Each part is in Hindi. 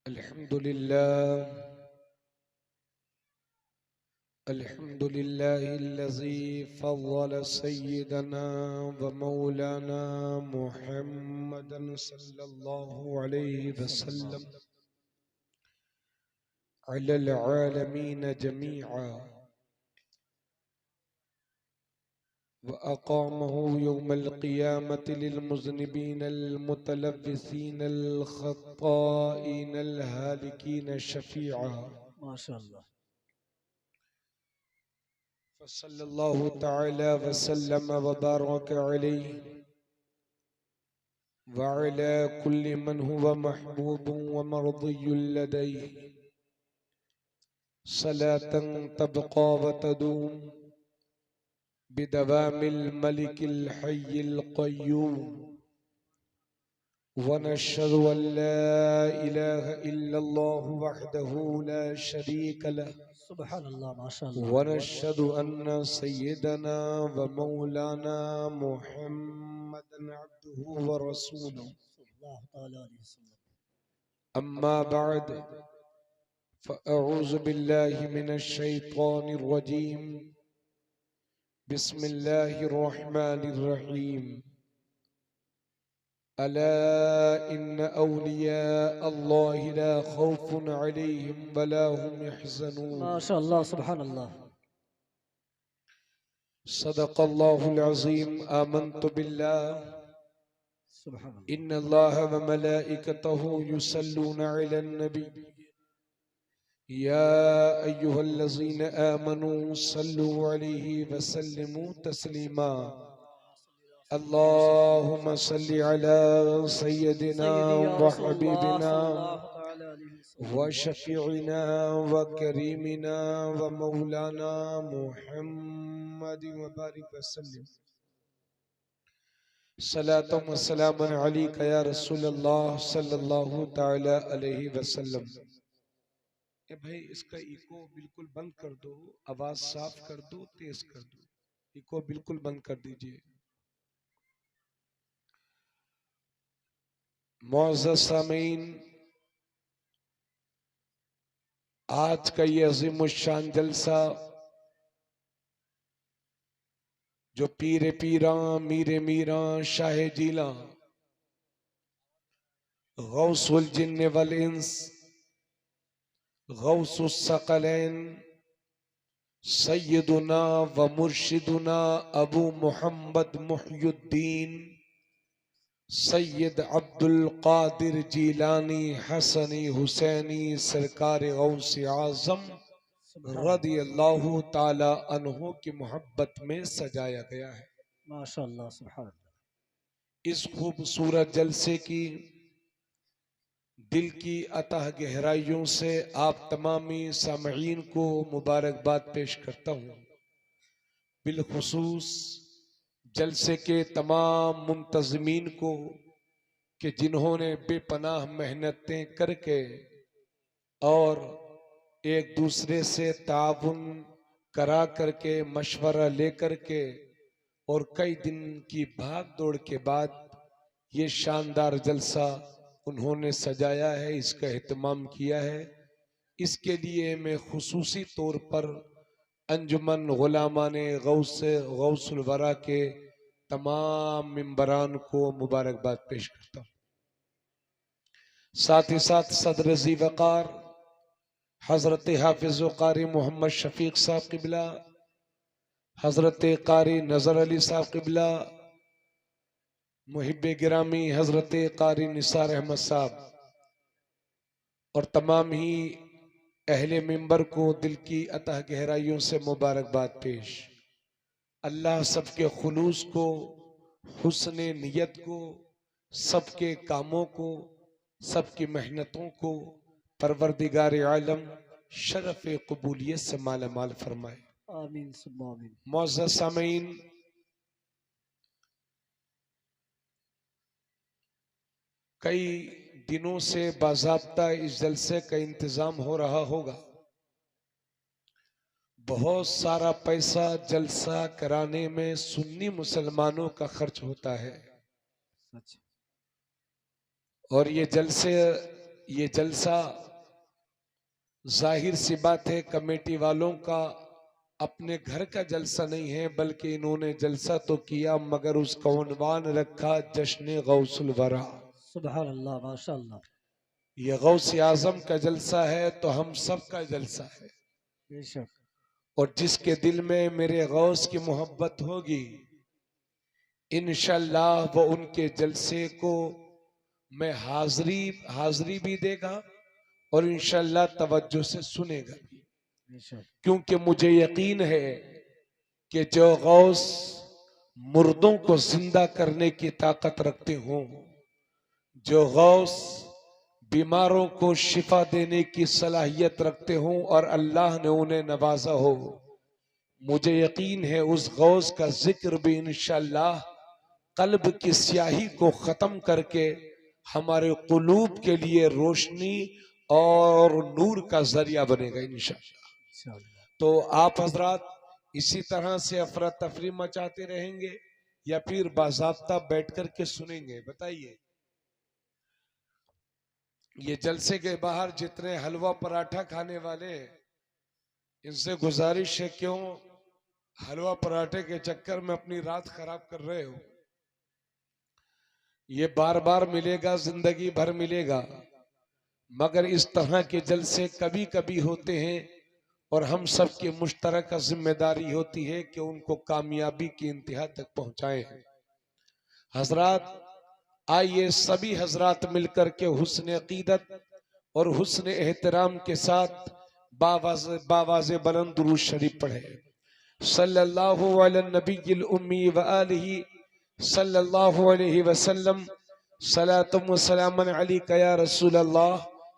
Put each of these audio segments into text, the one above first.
अल्हम्दुलिल्लाहिल्लज़ी फ़ज़्ज़ल सय्यदना व मौलाना मुहम्मदन सल्लल्लाहु अलैहि वसल्लम अलल आलमीन जमीआ व अक़ामहु यौमल क़ियामति लिल मुज़निबीनल मुतलव्विसीनल ख़त्ताईनल हालिकीन शफ़ीआ माशाअल्लाह। सल्लल्लाहु तआला वसल्लम व बारक अलैहि व अला कुल्ली मन हुवा महबूबुन व मर्दियुल लदैहि सलातन तबक़ा व तदूम बिदवामिल मलिकिल हय्यिल क़य्यूम व नशहदु अन ला इलाहा इल्लल्लाहु वहदहु ला शरीक लह सुब्हानल्लाह माशाअल्लाह। वनशहदु अन्न सय्यदना व मौलाना मुहम्मदन अब्दुहु व रसूलुहु सल्लल्लाहु तआला अलैहि वसल्लम। अम्मा बअद फ़अऊज़ु बिल्लाहि मिनश शैतानिर रजीम बिस्मिल्लाहिर रहमानिर रहीम अला इन्न औलिया अल्लाहि ला खौफुन अलैहिम व ला हुम यहज़नून माशाअल्लाह सुब्हानल्लाह। सदक़ल्लाहुल अज़ीम आमन्तु बिल्लाह सुब्हानल्लाह। इन्नल्लाह व मलाइकतहु युसल्लूना अलन नबी या अय्युहल्लज़ीना आमनू सल्लु अलैहि व सल्लिमू तस्लीमा अल्लाहुम्मा सल्लि अला सय्यदिना व हबीबिना व शफीइना व करीमिना व मौलाना मुहम्मद व बारिक व सल्लिम सलातम व सलामन अलैका या रसूलल्लाह सल्लल्लाहु तआला अलैहि वसल्लम। ए भाई इसका इको बिल्कुल बंद कर दो, आवाज साफ कर दो, तेज कर दो, इको बिल्कुल बंद कर दीजिए। मुअज़्ज़ज़ सामीन, आज का ये अज़ीमुश्शान जलसा जो पीरे पीरा मीरे मीरा शाहे जीला गौसुल जिन्न वल इंस गौसुस सकलैन सय्यदुना व मुर्शिदुना अबू मुहम्मद मुहय्युद्दीन सैयद अब्दुल कादिर जीलानी हसनी हुसैनी सरकार गौस आजम रदियल्लाहु ताला अन्हु की मोहब्बत में सजाया गया है। माशाअल्लाह सुब्हानल्लाह। इस खूबसूरत जलसे की दिल की अतः गहराइयों से आप तमामी सामईन को मुबारकबाद पेश करता हूँ। बिलखुसूस जलसे के तमाम मुंतज़मीन को कि जिन्होंने बेपनाह मेहनतें करके और एक दूसरे से ताउन करा करके मशवरा लेकर के और कई दिन की भाग दौड़ के बाद ये शानदार जलसा उन्होंने सजाया है, इसका एहतमाम किया है। इसके लिए मैं खुसूसी तौर पर अंजुमन गुलामाने गौसुल वरा के तमाम मेंबरान को मुबारकबाद पेश करता हूँ। साथ ही साथ सदर ज़ी वक़ार हजरत हाफिज कारी मोहम्मद शफीक साहब क़िबला, हजरत कारी नजर अली साहब क़िबला, मुहिब गिरामी हजरत कारी निसार अहमद साहब और तमाम ही अहले मिंबर को दिल की अतः गहराइयों से मुबारकबाद पेश। अल्लाह सबके खुलूस को, हुस्ने नियत को, सबके कामों को, सबकी मेहनतों को परवरदिगार आलम शरफ कबूलियत से माला माल फरमाए। आमीन सुम्मा आमीन। मुअज़्ज़ज़ सामीन, कई दिनों से बाज़ाब्ता इस जलसे का इंतजाम हो रहा होगा। बहुत सारा पैसा जलसा कराने में सुन्नी मुसलमानों का खर्च होता है सच। और ये जलसे ये जलसा जाहिर सी बात है कमेटी वालों का अपने घर का जलसा नहीं है, बल्कि इन्होंने जलसा तो किया मगर उसका उन्वान रखा जश्न गौसुल वरा। सुभान अल्लाह, माशाअल्लाह। ये गौस आजम का जलसा है तो हम सब का जलसा है। बेशक। और जिसके दिल में मेरे गौस की मोहब्बत होगी इंशाअल्लाह वो उनके जलसे को मैं हाजिरी भी देगा और इंशाअल्लाह तवज्जो से सुनेगा भी, बेशक। क्योंकि मुझे यकीन है कि जो गौस मुर्दों को जिंदा करने की ताकत रखते हों, जो गौस बीमारों को शिफा देने की सलाहियत रखते हों और अल्लाह ने उन्हें नवाजा हो, मुझे यकीन है उस गौस का जिक्र भी इंशाअल्लाह कल्ब की स्याही को खत्म करके हमारे कुलूब के लिए रोशनी और नूर का जरिया बनेगा इंशाअल्लाह। तो आप हजरात इसी तरह से अफरा तफरी मचाते रहेंगे या फिर बाज़ाब्ता बैठ कर के सुनेंगे, बताइए। ये जलसे के बाहर जितने हलवा पराठा खाने वाले हैं, इनसे गुजारिश है क्यों हलवा पराठे के चक्कर में अपनी रात खराब कर रहे हो। ये बार बार मिलेगा, जिंदगी भर मिलेगा, मगर इस तरह के जलसे कभी कभी होते हैं और हम सब की मुश्तरक जिम्मेदारी होती है कि उनको कामयाबी की इंतहा तक पहुंचाएं। हजरात आइए सभी हजरात मिलकर के हुस्न अकीदत और हुस्न एहतराम के साथ बावाज़े बुलंद दुरूद शरीफ पढ़े। सल्लल्लाहु अला नबील उम्मी व आलिही सल्लल्लाहु अलैहि वसल्लम सलातुम व सलामन अलैका या रसूल अल्लाह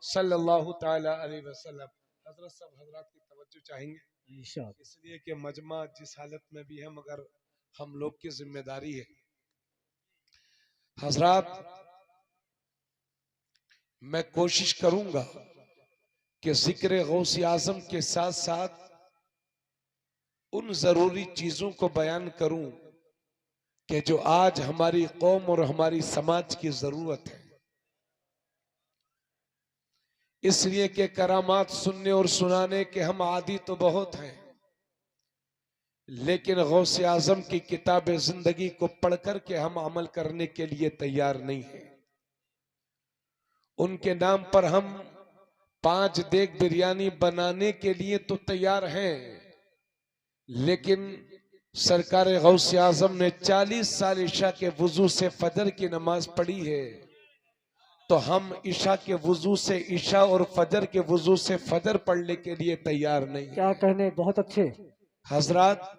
सल्लल्लाहु ताला अलैहि वसल्लम। हजरत सब हजरात की तवज्जो चाहेंगे, इसलिए कि मजमा जिस हालत में भी है मगर हम लोग की जिम्मेदारी है। हजरात मैं कोशिश करूंगा कि जिक्र गौस आजम के साथ साथ उन जरूरी चीजों को बयान करूं कि जो आज हमारी कौम और हमारी समाज की जरूरत है। इसलिए कि करामात सुनने और सुनाने के हम आदी तो बहुत हैं, लेकिन गौस आजम की किताब जिंदगी को पढ़कर के हम अमल करने के लिए तैयार नहीं है। उनके नाम पर हम 5 देग बिरयानी बनाने के लिए तो तैयार हैं, लेकिन सरकार गौस आजम ने 40 साल ईशा के वजू से फजर की नमाज पढ़ी है, तो हम ईशा के वजू से ईशा और फजर के वजू से फजर पढ़ने के लिए तैयार नहीं। क्या कहने, बहुत अच्छे। हजरात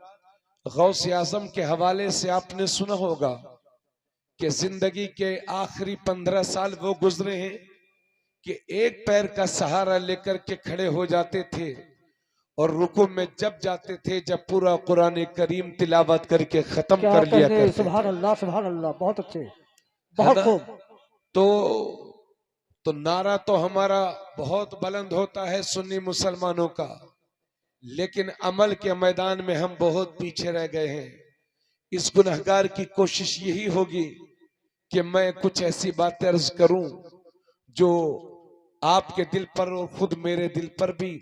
गौस आजम के हवाले से आपने सुना होगा कि जिंदगी के आखिरी 15 साल वो गुजरे हैं कि एक पैर का सहारा लेकर के खड़े हो जाते थे और रुकू में जब जाते थे जब पूरा कुरान करीम तिलावत करके खत्म कर लिया करते थे। सुभान अल्लाह, सुभान अल्लाह, बहुत अच्छे, बहुत खूब। तो नारा तो हमारा बहुत बुलंद होता है सुन्नी मुसलमानों का, लेकिन अमल के मैदान में हम बहुत पीछे रह गए हैं। इस गुनहगार की कोशिश यही होगी कि मैं कुछ ऐसी बातें अर्ज करूं जो आपके दिल पर और खुद मेरे दिल पर भी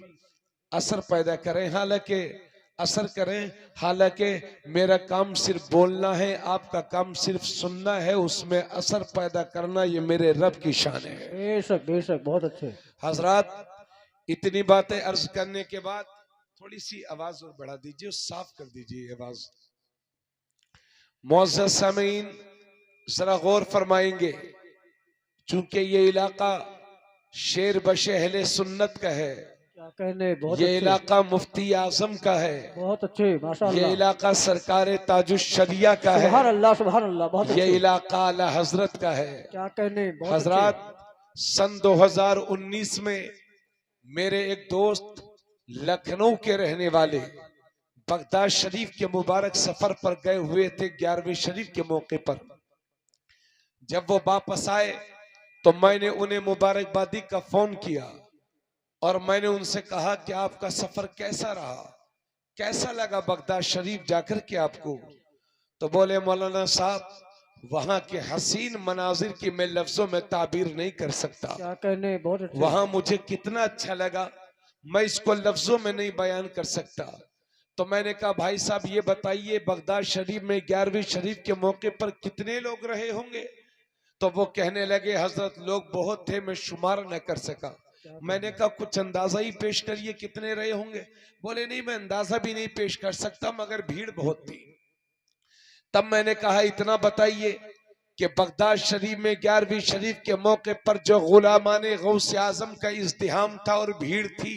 असर पैदा करें, हालांकि मेरा काम सिर्फ बोलना है, आपका काम सिर्फ सुनना है, उसमें असर पैदा करना ये मेरे रब की शान है। बेशक बेशक, बहुत अच्छे। हजरात इतनी बातें अर्ज करने के बाद थोड़ी सी आवाज और बढ़ा दीजिए, साफ कर दीजिए आवाज। मुअज़्ज़ज़ सामीन जरा गौर फरमाएंगे, चूंकि ये इलाका शेर बशे अहले सुन्नत का है, क्या कहने, बहुत ये इलाका मुफ्ती आजम का है, बहुत अच्छे, माशाअल्लाह। ये इलाका सरकार ताजुश शरिया का है, सुभान अल्लाह, सुभान अल्लाह, बहुत ये अच्छे। इलाका आला हजरत का है। क्या कहने, बहुत हजरात सन 2019 में मेरे एक दोस्त लखनऊ के रहने वाले बगदाद शरीफ के मुबारक सफर पर गए हुए थे 11वीं शरीफ के मौके पर। जब वो वापस आए तो मैंने उन्हें मुबारकबादी का फोन किया और मैंने उनसे कहा कि आपका सफर कैसा रहा, कैसा लगा बगदाद शरीफ जाकर के आपको। तो बोले मौलाना साहब वहां के हसीन मनाजिर की मैं लफ्जों में ताबीर नहीं कर सकता। क्या कहने, बहुत अच्छे। वहां मुझे कितना अच्छा लगा, मैं इसको लफ्जों में नहीं बयान कर सकता। तो मैंने कहा भाई साहब ये बताइए बगदाद शरीफ में 11वीं शरीफ के मौके पर कितने लोग रहे होंगे? तो वो कहने लगे हजरत लोग बहुत थे, मैं शुमार न कर सका। मैंने कहा कुछ अंदाजा ही पेश करिए कितने रहे होंगे? बोले नहीं मैं अंदाजा भी नहीं पेश कर सकता मगर भीड़ बहुत थी। तब मैंने कहा इतना बताइए कि बगदाद शरीफ में 11वीं शरीफ के मौके पर जो गुलामाने गौस आजम का इज्तिहाम था और भीड़ थी,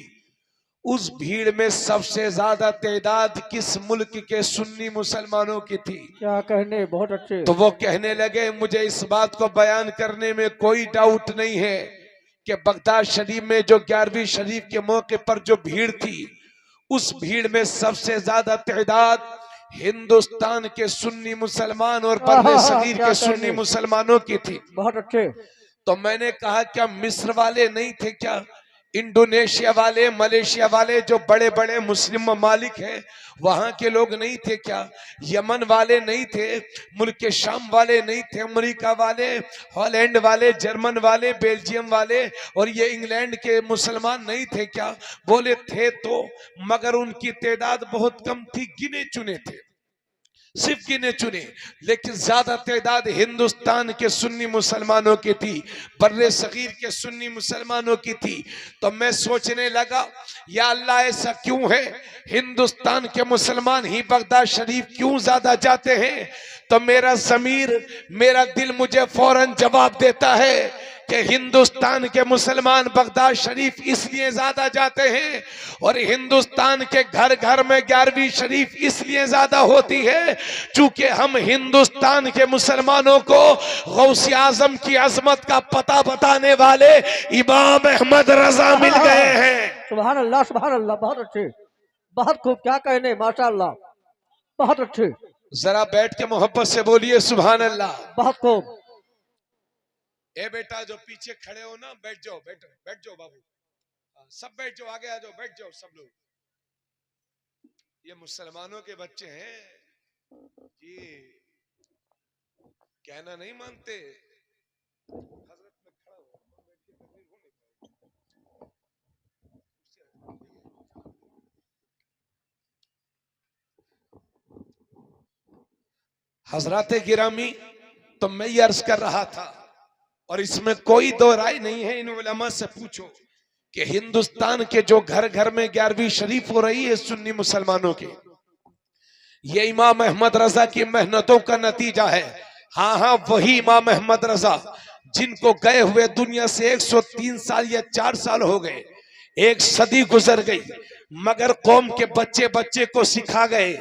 उस भीड़ में सबसे ज्यादा तादाद किस मुल्क के सुन्नी मुसलमानों की थी? क्या कहने, बहुत अच्छे। तो वो कहने लगे मुझे इस बात को बयान करने में कोई डाउट नहीं है कि बगदाद शरीफ में जो 11वीं शरीफ के मौके पर जो भीड़ थी, उस भीड़ में सबसे ज्यादा तादाद हिंदुस्तान के सुन्नी मुसलमान और बर्रे सगीर के सुन्नी मुसलमानों की थी। बहुत अच्छे। तो मैंने कहा क्या मिस्र वाले नहीं थे क्या? इंडोनेशिया वाले, मलेशिया वाले जो बड़े बड़े मुस्लिम ममालिक हैं वहां के लोग नहीं थे क्या? यमन वाले नहीं थे? मुल्क के शाम वाले नहीं थे? अमेरिका वाले, हॉलैंड वाले, जर्मन वाले, बेल्जियम वाले और ये इंग्लैंड के मुसलमान नहीं थे क्या? बोले थे तो, मगर उनकी तादाद बहुत कम थी, गिने चुने थे, सिर्फ गिने चुने। लेकिन ज्यादा तादाद हिंदुस्तान के सुन्नी मुसलमानों की थी, बर्रे सगीर के सुन्नी मुसलमानों की थी। तो मैं सोचने लगा या अल्लाह ऐसा क्यों है, हिंदुस्तान के मुसलमान ही बगदाद शरीफ क्यों ज्यादा जाते हैं? तो मेरा ज़मीर, मेरा दिल मुझे फौरन जवाब देता है कि हिंदुस्तान के मुसलमान बगदाद शरीफ इसलिए ज्यादा जाते हैं और हिंदुस्तान के घर घर में 11वीं शरीफ इसलिए ज्यादा होती है चूंकि हम हिंदुस्तान के मुसलमानों को गौसे आजम की अजमत का पता बताने वाले इमाम अहमद रजा मिल गए हैं। सुभान अल्लाह, सुभान अल्लाह, बहुत अच्छे, बहुत खूब। क्या कहने, माशाअल्लाह, बहुत अच्छे। जरा बैठ के मोहब्बत से बोलिए सुभान अल्लाह। बहुत खूब। ए बेटा जो पीछे खड़े हो ना, बैठ जाओ, बैठ जाओ बाबू, सब बैठ जाओ, आगे आ जाओ, बैठ जाओ सब लोग। ये मुसलमानों के बच्चे हैं, ये कहना नहीं मानते। हजरत में खड़ा हो, बैठ के तकरीर हो नहीं पाएगी। हजरत गिरामी, तो मैं ये अर्ज कर रहा था और इसमें कोई दो राय नहीं है, इन उलमा से पूछो कि हिंदुस्तान के जो घर घर में 11वीं शरीफ हो रही है सुन्नी मुसलमानों के, ये इमाम अहमद रजा की मेहनतों का नतीजा है। हाँ हाँ, वही इमाम अहमद रजा जिनको गए हुए दुनिया से 103 साल या 4 साल हो गए, 1 सदी गुजर गई, मगर कौम के बच्चे बच्चे को सिखा गए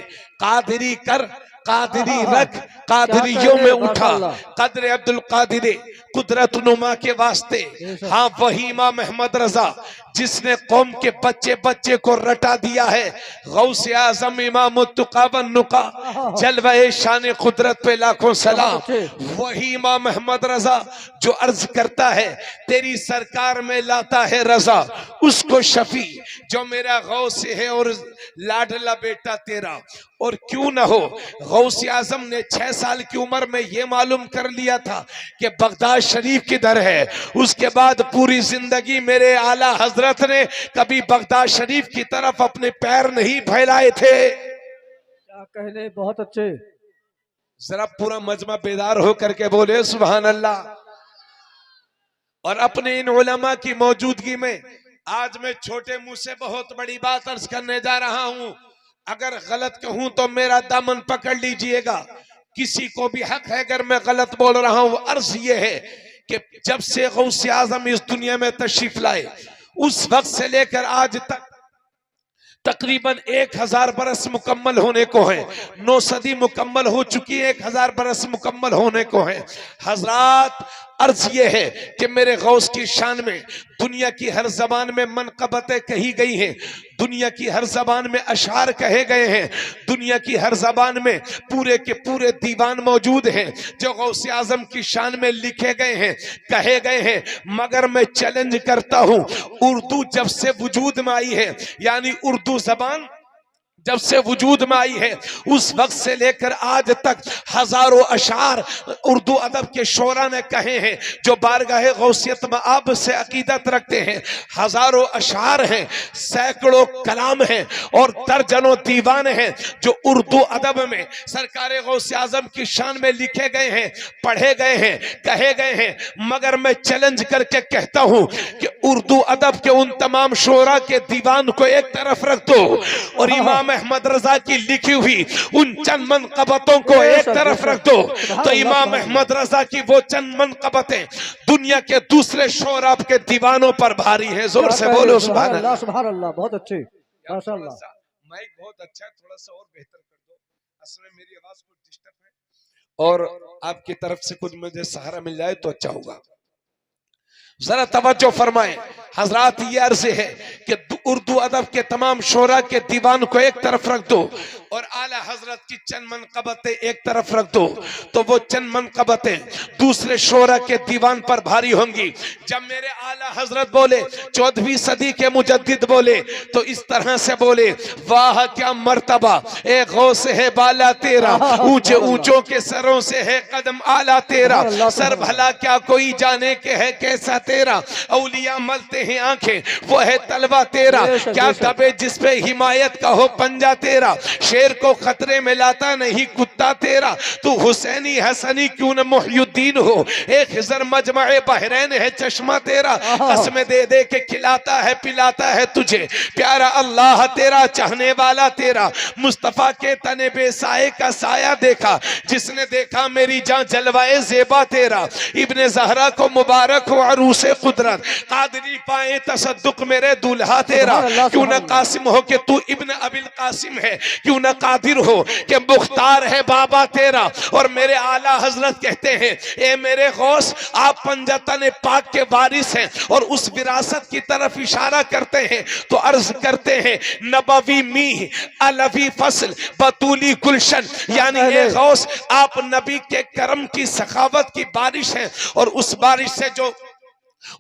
कादरी कर, कादरी रख, कादरियों में उठा, कदर अब्दुल कादिर कुदरत नुमा के वास्ते। हाँ, वही इमाम अहमद रजा जिसने कौम के बच्चे बच्चे को रटा दिया है। गौसे आजम इमाम तुकावन नुका, जलवे शान कुदरत पे लाखों सलाम। वही इमाम अहमद रजा जो अर्ज करता है तेरी सरकार में लाता है रजा उसको शफी, जो मेरा गौसे है और लाडला बेटा तेरा। और क्यों ना हो, गौसे आजम ने 6 साल की उम्र में यह मालूम कर लिया था कि बगदाद शरीफ किधर है। उसके बाद पूरी जिंदगी मेरे आला हजरत ने कभी बगदाद शरीफ की तरफ अपने पैर नहीं फैलाए थे। क्या कहने, बहुत अच्छे। जरा पूरा मजमा बेदार होकर के बोले सुभान अल्लाह। और अपने इन उलमा की मौजूदगी में आज मैं छोटे मुंह से बहुत बड़ी बात अर्ज करने जा रहा हूं। अगर गलत कहूं तो मेरा दामन पकड़ लीजिएगा, किसी को भी हक है अगर मैं गलत बोल रहा हूं। अर्ज ये है कि जब से गौसे आजम इस दुनिया में तशरीफ लाए उस वक्त से लेकर आज तक तकरीबन 1000 बरस मुकम्मल होने को है, 9 सदी मुकम्मल हो चुकी है, 1000 बरस मुकम्मल होने को है। हजरात, अर्ज ये है कि मेरे गौस की शान में दुनिया की हर जबान में मनकबतें कही गई हैं, दुनिया की हर जबान में अशार कहे गए हैं, दुनिया की हर जबान में पूरे के पूरे दीवान मौजूद हैं जो गौसे आजम की शान में लिखे गए हैं, कहे गए हैं। मगर मैं चैलेंज करता हूं, उर्दू जब से वजूद में आई है, यानी उर्दू जबान जब से वजूद में आई है उस वक्त से लेकर आज तक हजारों अशार उर्दू अदब के शोरा ने कहे हैं जो बारगाह गौसियत में आप से अकीदत रखते हैं। हजारों अशार हैं, सैकड़ों कलाम हैं और दर्जनों दीवान हैं जो उर्दू अदब में सरकार गौसे आजम की शान में लिखे गए हैं, पढ़े गए हैं, कहे गए हैं। मगर मैं चैलेंज करके कहता हूं कि उर्दू अदब के उन तमाम शोरा के दीवान को एक तरफ रख दो और इमाम अहमद रजा की लिखी हुई उन चंद मनकबतों को एक तरफ रख दो, तो इमाम अहमद रजा की वो चंद मनकबतें दुनिया के दूसरे शोरा के दीवानों पर भारी हैं। जोर से बोलो सुभान अल्लाह। सुभान अल्लाह, बहुत अच्छे, माशाअल्लाह। माइक बहुत अच्छा है, थोड़ा सा और बेहतर कर दो, असल में मेरी आवाज कुछ डिस्टर्ब है और आपकी तरफ से कुछ मुझे सहारा मिल जाए तो अच्छा होगा। जरा तवज्जो फरमाएं हजरात, ये अर्ज है कि उर्दू अदब के तमाम शोरा के दीवान को एक तरफ रख दो और आला हजरत की चंद मनकबतें एक तरफ रख दो, तो वो चंद मनकबतें दूसरे शोरा के दीवान पर भारी होंगी। जब मेरे आला हजरत बोले 14वीं सदी के मुजद्दिद बोले तो इस तरह से बोले, वाह क्या मर्तबा ए गौस है बाला तेरा, ऊंचे ऊंचों के सरों से है कदम आला तेरा, सर भला क्या कोई जाने के है कैसा तेरा, औलिया मलते हैं आंखें वो है तलवा तेरा, क्या दबे जिस पे हिमायत का हो पंजा तेरा, शेर को खतरे में लाता नहीं कुत्ता तेरा, तू हुसैनी हसनी क्यों न मुहयुद्दीन हो, एक हिजर मजमए बहरैन है चश्मा तेरा, कसमें दे दे के खिलाता है पिलाता है तुझे प्यारा अल्लाह तेरा, चाहने वाला तेरा, मुस्तफा के तने बेसाए का साया देखा, जिसने देखा मेरी जान जलवाए जेबा तेरा, इब्ने ज़हरा को मुबारक हो अरूसे कुदरत, कादरी पाए तसद्दुक मेरे दूल्हा तेरा, क्यों न कासिम हो कि तू इब्न अबिल कासिम है, क्यों न कादिर हो कि मुख्तार है बाबा तेरा। और मेरे आला हजरत कहते हैं ए मेरे गौस आप पंजतन पाक के वारिस हैं और उस विरासत की तरफ इशारा करते हैं तो अर्ज करते हैं नबवी मी अलवी फसल बतूली गुलशन, यानी ए गौस आप नबी के करम की सखावत की बारिश हैं और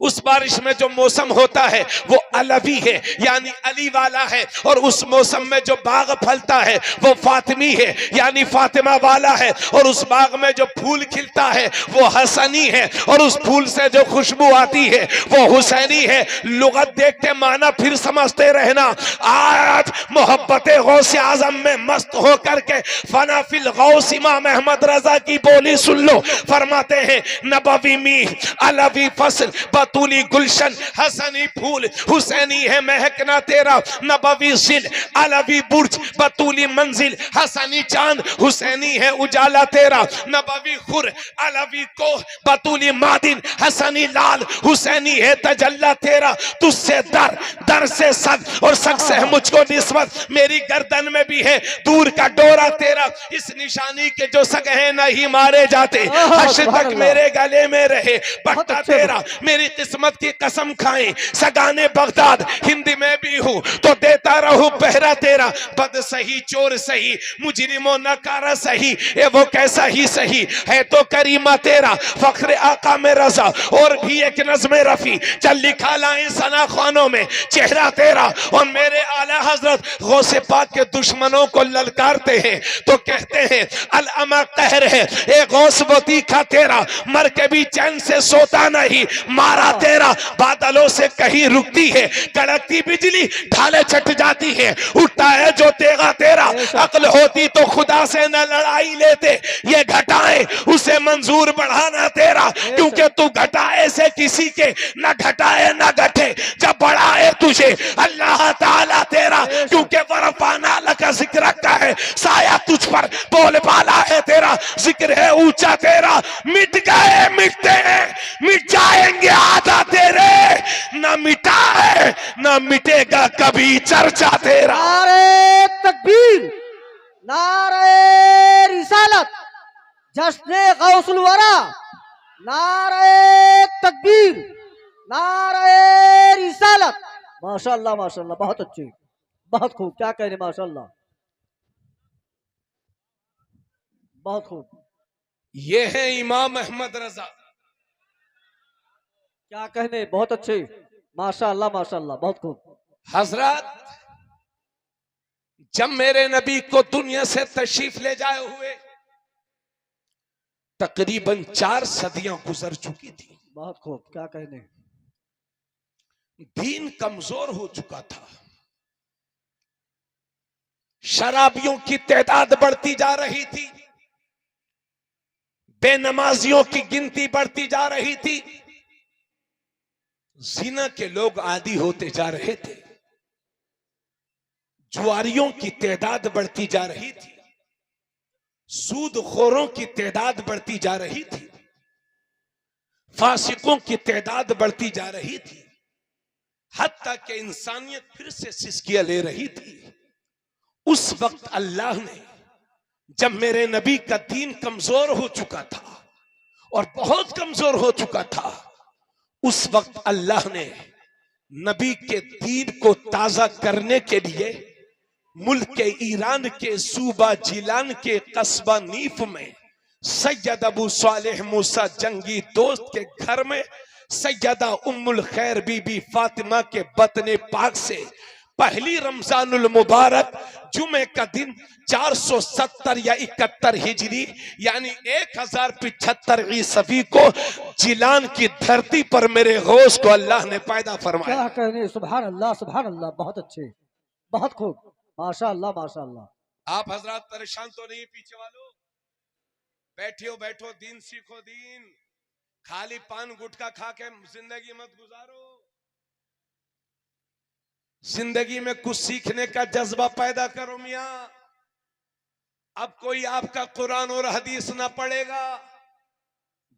उस बारिश में जो मौसम होता है वो अलवी है यानी अली वाला है, और उस मौसम में जो बाग फलता है वो फातिमी है यानी फातिमा वाला है, और उस बाग में जो फूल खिलता है वो हसनी है, और उस फूल से जो खुशबू आती है वो हुसैनी है। लुगत देख के माना फिर समझते रहना। आज मोहब्बत गौस आजम में मस्त होकर के फना फिल गौस इमाम अहमद रजा की बोली सुन लो। फरमाते हैं नबवी मी अलवी फसल बतूली गुलशन, हसनी फूल हुसैनी है महकना तेरा, नबवी जिल अलवी बुर्ज बतूली मंजिल, हसनी चांद हुसैनी है उजाला तेरा, नबवी खुर अलवी कोह बतूली मादिन, हसनी लाल हुसैनी है तजल्ला तेरा, तुझसे दर दर से सग और सग से है मुझको निस्बत, मेरी गर्दन में भी है दूर का डोरा तेरा, इस निशानी के जो सग है नहीं मारे जाते, हश्र तक मेरे गले में रहे पट्टा तेरा, मेरी किस्मत की कसम खाएं सगाने बगदाद हिंदी में भी हूं तो देता रहूं पहरा तेरा, बद सही चोर सही मुजरिमो नकारा सही, ए वो कैसा ही सही है तो करीमा तेरा, फख्र आका में रजा और भी एक नज़्मे रफी, चल लिखा लाएं सना खानों में चेहरा तेरा। और मेरे आला हजरत गौसे पाक के दुश्मनों को ललकारते हैं तो कहते हैं अल अमा कहर है ए गौस वो तीखा तेरा, मर के भी चैन से सोता नहीं मारा तेरा, बादलों से कहीं रुकती है कड़कती बिजली ढाले छट जाती है, उठता है जो तेगा तेरा, अक्ल होती तो खुदा से न लड़ाई लेते, ये घटाए उसे मंजूर बढ़ाना तेरा, क्योंकि तू घटाए से किसी के न घटाए न घटे, जब बढ़ाए तुझे अल्लाह ताला तेरा, क्योंकि वरफाना लका जिक्र रखा है साया तुझ पर बोल बाला है तेरा, जिक्र है ऊंचा तेरा, मिट गए मिटते हैं मिट जाएंगे आधा तेरे, ना मिटा है ना मिटेगा कभी चर्चा तेरा। नारे तकबीर, नारे रिसालत, जश्ने गौसुल वरा, नारे तकबीर, नारे रिसालत। माशाअल्लाह माशाअल्लाह, बहुत अच्छी, बहुत खूब, क्या कहने माशाअल्लाह, बहुत खूब। ये है इमाम अहमद रजा, क्या कहने, बहुत अच्छे, माशाअल्लाह माशाअल्लाह, बहुत खूब। हजरत जब मेरे नबी को दुनिया से तशरीफ ले जाए हुए तकरीबन 4 सदियां गुजर चुकी थी। बहुत खूब, क्या कहने। दीन कमजोर हो चुका था, शराबियों की तादाद बढ़ती जा रही थी, बेनमाजियों की गिनती बढ़ती जा रही थी, जिना के लोग आदी होते जा रहे थे, जुआरियों की तादाद बढ़ती जा रही थी, सूदखोरों की तादाद बढ़ती जा रही थी, फासिकों की तादाद बढ़ती जा रही थी, हत्ता कि इंसानियत फिर से सिसकियां ले रही थी। उस वक्त अल्लाह ने, जब मेरे नबी का दीन कमजोर हो चुका था और बहुत कमजोर हो चुका था, उस वक्त अल्लाह ने नबी के दीन को ताजा करने के लिए मुल्क के ईरान के सूबा जिलान के कस्बा नीफ में सैयद अबू सालेह मूसा जंगी दोस्त के घर में सैयदा उम्मुल खैर बीबी फातिमा के बतने पाक से पहली रमजानुल मुबारक जुमे का दिन 470 या 71 हिजरी यानी 1075 ईसवी को जिलान की धरती पर मेरे गौस को अल्लाह ने पैदा फरमाया। क्या कहने, सुभान अल्लाह सुभान अल्लाह, बहुत अच्छे, बहुत खूब, माशाअल्लाह माशाअल्लाह। आप हजरात परेशान तो नहीं पीछे वालों? बैठियो बैठो, दीन सीखो, दीन खाली पान गुटखा खा के जिंदगी मत गुजारो। जिंदगी में कुछ सीखने का जज्बा पैदा करो मियां। अब कोई आपका कुरान और हदीस ना पढ़ेगा,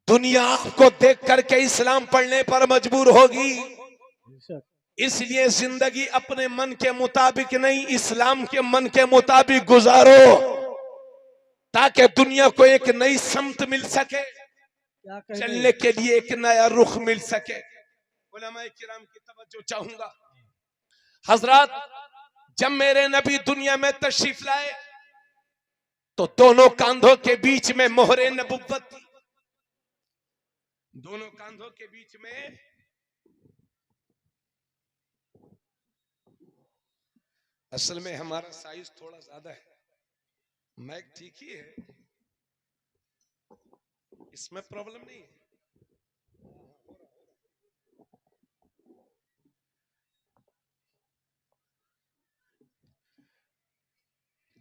दुनिया आपको देख करके इस्लाम पढ़ने पर मजबूर होगी। इसलिए जिंदगी अपने मन के मुताबिक नहीं, इस्लाम के मन के मुताबिक गुजारो, ताकि दुनिया को एक नई समत मिल सके, चलने के लिए एक नया रुख मिल सके। उलमाए किराम की तवज्जो चाहूंगा। हजरत, जब मेरे नबी दुनिया में तशरीफ लाए तो दोनों कांधों के बीच में मोहरे नबुव्वत थी। दोनों कांधों के बीच में असल में हमारा साइज थोड़ा ज्यादा है, मैक ठीक ही है, इसमें प्रॉब्लम नहीं है।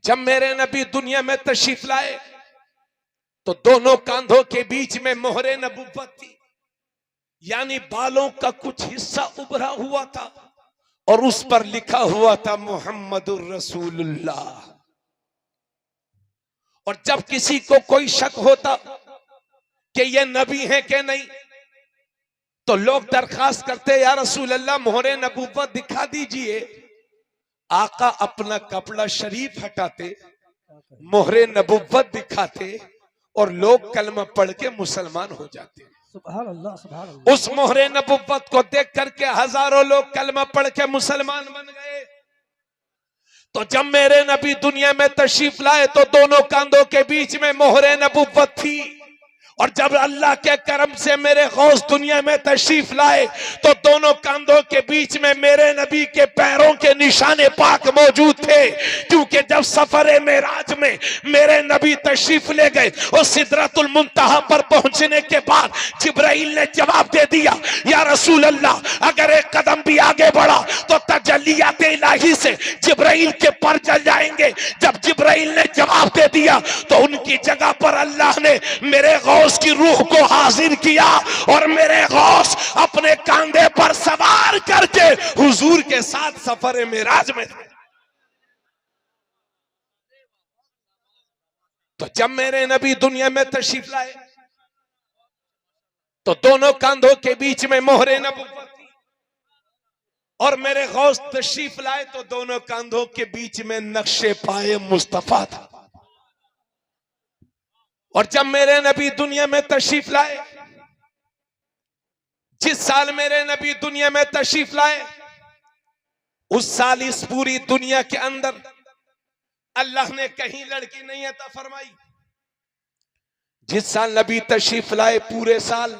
जब मेरे नबी दुनिया में तशरीफ लाए तो दोनों कांधों के बीच में मोहरे नबुव्वत थी, यानी बालों का कुछ हिस्सा उभरा हुआ था और उस पर लिखा हुआ था मुहम्मदुर रसूलुल्लाह। और जब किसी को कोई शक होता कि ये नबी है कि नहीं, तो लोग दरखास्त करते, या रसूल अल्लाह मोहरे नबुव्वत दिखा दीजिए। आका अपना कपड़ा शरीफ हटाते, मोहरे नबुव्वत दिखाते और लोग कलमा पढ़ के मुसलमान हो जाते। सुभान अल्लाह सुभान अल्लाह। उस मोहरे नबुव्वत को देख करके हजारों लोग कलमा पढ़ के मुसलमान बन गए। तो जब मेरे नबी दुनिया में तशरीफ लाए तो दोनों कांधों के बीच में मोहरे नबुव्वत थी, और जब अल्लाह के करम से मेरे गौस दुनिया में तशरीफ लाए तो दोनों कांधों के बीच में मेरे नबी के पैरों के निशाने पाक मौजूद थे। क्योंकि जब सफरे मेराज में मेरे नबी तशरीफ ले गए और सिदरतुल मुंतहा पर पहुंचने के बाद जिब्राइल ने जवाब दे दिया, या रसूल अल्लाह, अगर एक कदम भी आगे बढ़ा तो तजल्लियात इलाही से जिब्राइल के पर जल जाएंगे। जब जिब्राइल ने जवाब दे दिया तो उनकी जगह पर अल्लाह ने मेरे गौस की रूह को हाजिर किया और मेरे गौस अपने कांधे पर सवार करके हुजूर के साथ सफर मेराज में थे। तो जब मेरे नबी दुनिया में तशरीफ लाए तो दोनों कांधों के बीच में मोहरे नबुव्वत थी, और मेरे गौस तशरीफ लाए तो दोनों कांधों के बीच में नक्शे पाए मुस्तफा था। और जब मेरे नबी दुनिया में तशरीफ लाए, जिस साल मेरे नबी दुनिया में तशरीफ लाए, उस साल इस पूरी दुनिया के अंदर अल्लाह ने कहीं लड़की नहीं अता फरमाई। जिस साल नबी तशरीफ लाए पूरे साल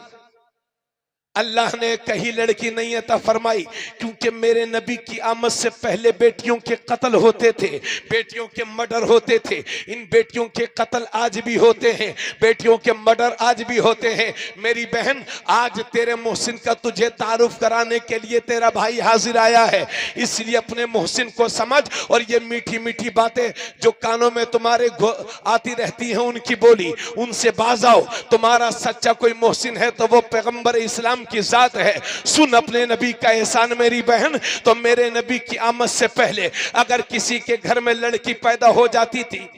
अल्लाह ने कहीं लड़की नहीं अता फरमाई, क्योंकि मेरे नबी की आमद से पहले बेटियों के कत्ल होते थे, बेटियों के मर्डर होते थे। इन बेटियों के कत्ल आज भी होते हैं, बेटियों के मर्डर आज भी होते हैं। मेरी बहन, आज तेरे मोहसिन का तुझे तारुफ कराने के लिए तेरा भाई हाजिर आया है, इसलिए अपने मोहसिन को समझ और ये मीठी मीठी बातें जो कानों में तुम्हारे आती रहती हैं उनकी बोली, उनसे बाज आओ। तुम्हारा सच्चा कोई मोहसिन है तो वो पैगंबर इस्लाम की जात है। सुन अपने नबी का एहसान मेरी बहन, तो मेरे नबी की आमद से पहले अगर किसी के घर में लड़की पैदा हो जाती थी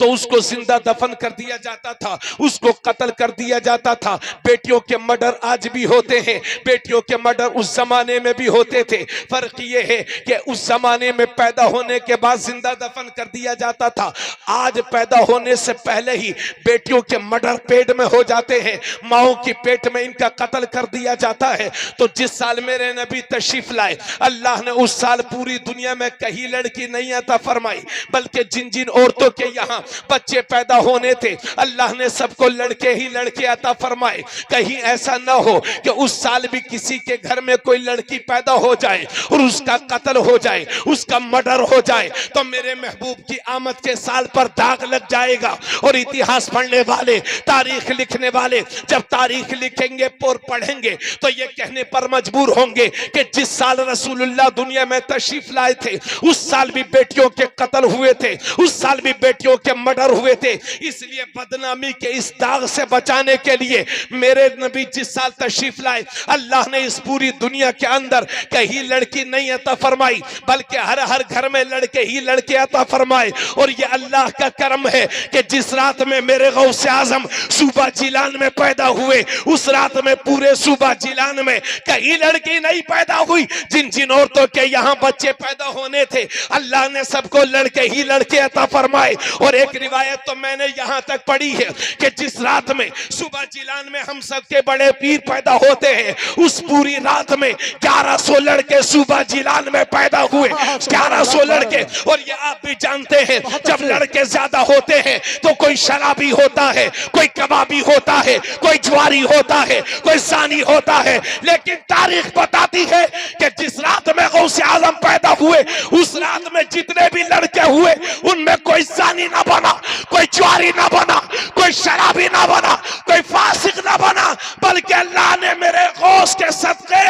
तो उसको जिंदा दफन कर दिया जाता था, उसको कत्ल कर दिया जाता था। बेटियों के मर्डर आज भी होते हैं, बेटियों के मर्डर उस जमाने में भी होते थे। फर्क ये है कि उस जमाने में पैदा होने के बाद जिंदा दफन कर दिया जाता था, आज पैदा होने से पहले ही बेटियों के मर्डर पेट में हो जाते हैं, माओ की पेट में इनका कत्ल कर दिया जाता है। तो जिस साल मेरे नबी तशरीफ लाए, अल्लाह ने उस साल पूरी दुनिया में कहीं लड़की नहीं अता फरमाई, बल्कि जिन जिन औरतों के यहाँ बच्चे पैदा होने थे अल्लाह ने सबको लड़के ही लड़के अता फरमाए। कहीं ऐसा ना हो कि उस साल भी किसी के घर में कोई लड़की पैदा हो जाए और उसका कत्ल हो जाए, उसका मर्डर हो जाए, तो मेरे महबूब की आमद के साल पर दाग लग जाएगा। और इतिहास पढ़ने वाले, तारीख लिखने वाले जब तारीख लिखेंगे और पढ़ेंगे तो ये कहने पर मजबूर होंगे कि जिस साल रसूलुल्लाह दुनिया में तशरीफ लाए थे उस साल भी बेटियों के कत्ल हुए थे, उस साल भी बेटियों के मर्डर हुए थे। इसलिए बदनामी के इस दाग से बचाने के लिए मेरे नबी जिस साल तशरीफ लाए, अल्लाह ने इस पूरी दुनिया के अंदर कहीं लड़की नहीं अता फरमाई, बल्कि हर हर घर में लड़के ही लड़के अता फरमाए। और ये अल्लाह का करम है कि जिस रात में मेरे गौसे आजम सूबा जिलान में पैदा हुए, उस रात में पूरे सूबा जिलान में कहीं लड़की नहीं पैदा हुई। जिन जिन औरतों के यहाँ बच्चे पैदा होने थे अल्लाह ने सबको लड़के ही लड़के अता फरमाए। और एक रिवायत तो मैंने यहाँ तक पढ़ी है कि जिस रात में सूबा जिलान में हम सबके बड़े पीर पैदा होते हैं, उस पूरी रात में 1100 लड़के सूबा जिलान में पैदा हुए, 1100 लड़के। और ये आप भी जानते हैं जब लड़के ज्यादा होते हैं तो कोई शराबी होता है, कोई कबाबी होता है, कोई ज्वारी होता है, कोई सानी होता है। लेकिन तारीख बताती है कि जिस रात में गौसे आजम पैदा हुए उस रात में जितने भी लड़के हुए उनमें कोई सानी ना बना, कोई ज्वारी ना बना, कोई शराबी ना बना, कोई फासिक ना बना, बल्कि अल्लाह ने मेरे गौस के सदके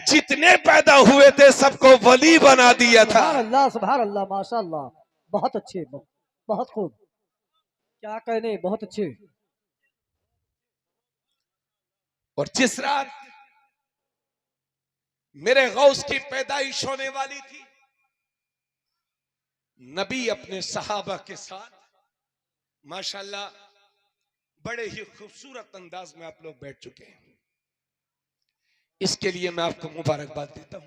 जितने पैदा हुए थे सबको वली बना दिया था। सुभान अल्लाह, माशाअल्लाह, बहुत अच्छे, बहुत खूब, क्या कहने, बहुत अच्छे। और जिस रात मेरे गौस की पैदाइश होने वाली थी, नबी अपने सहाबा के साथ माशाल्लाह बड़े ही खूबसूरत अंदाज में आप लोग बैठ चुके हैं। इसके लिए मैं आपको मुबारकबाद देता हूं।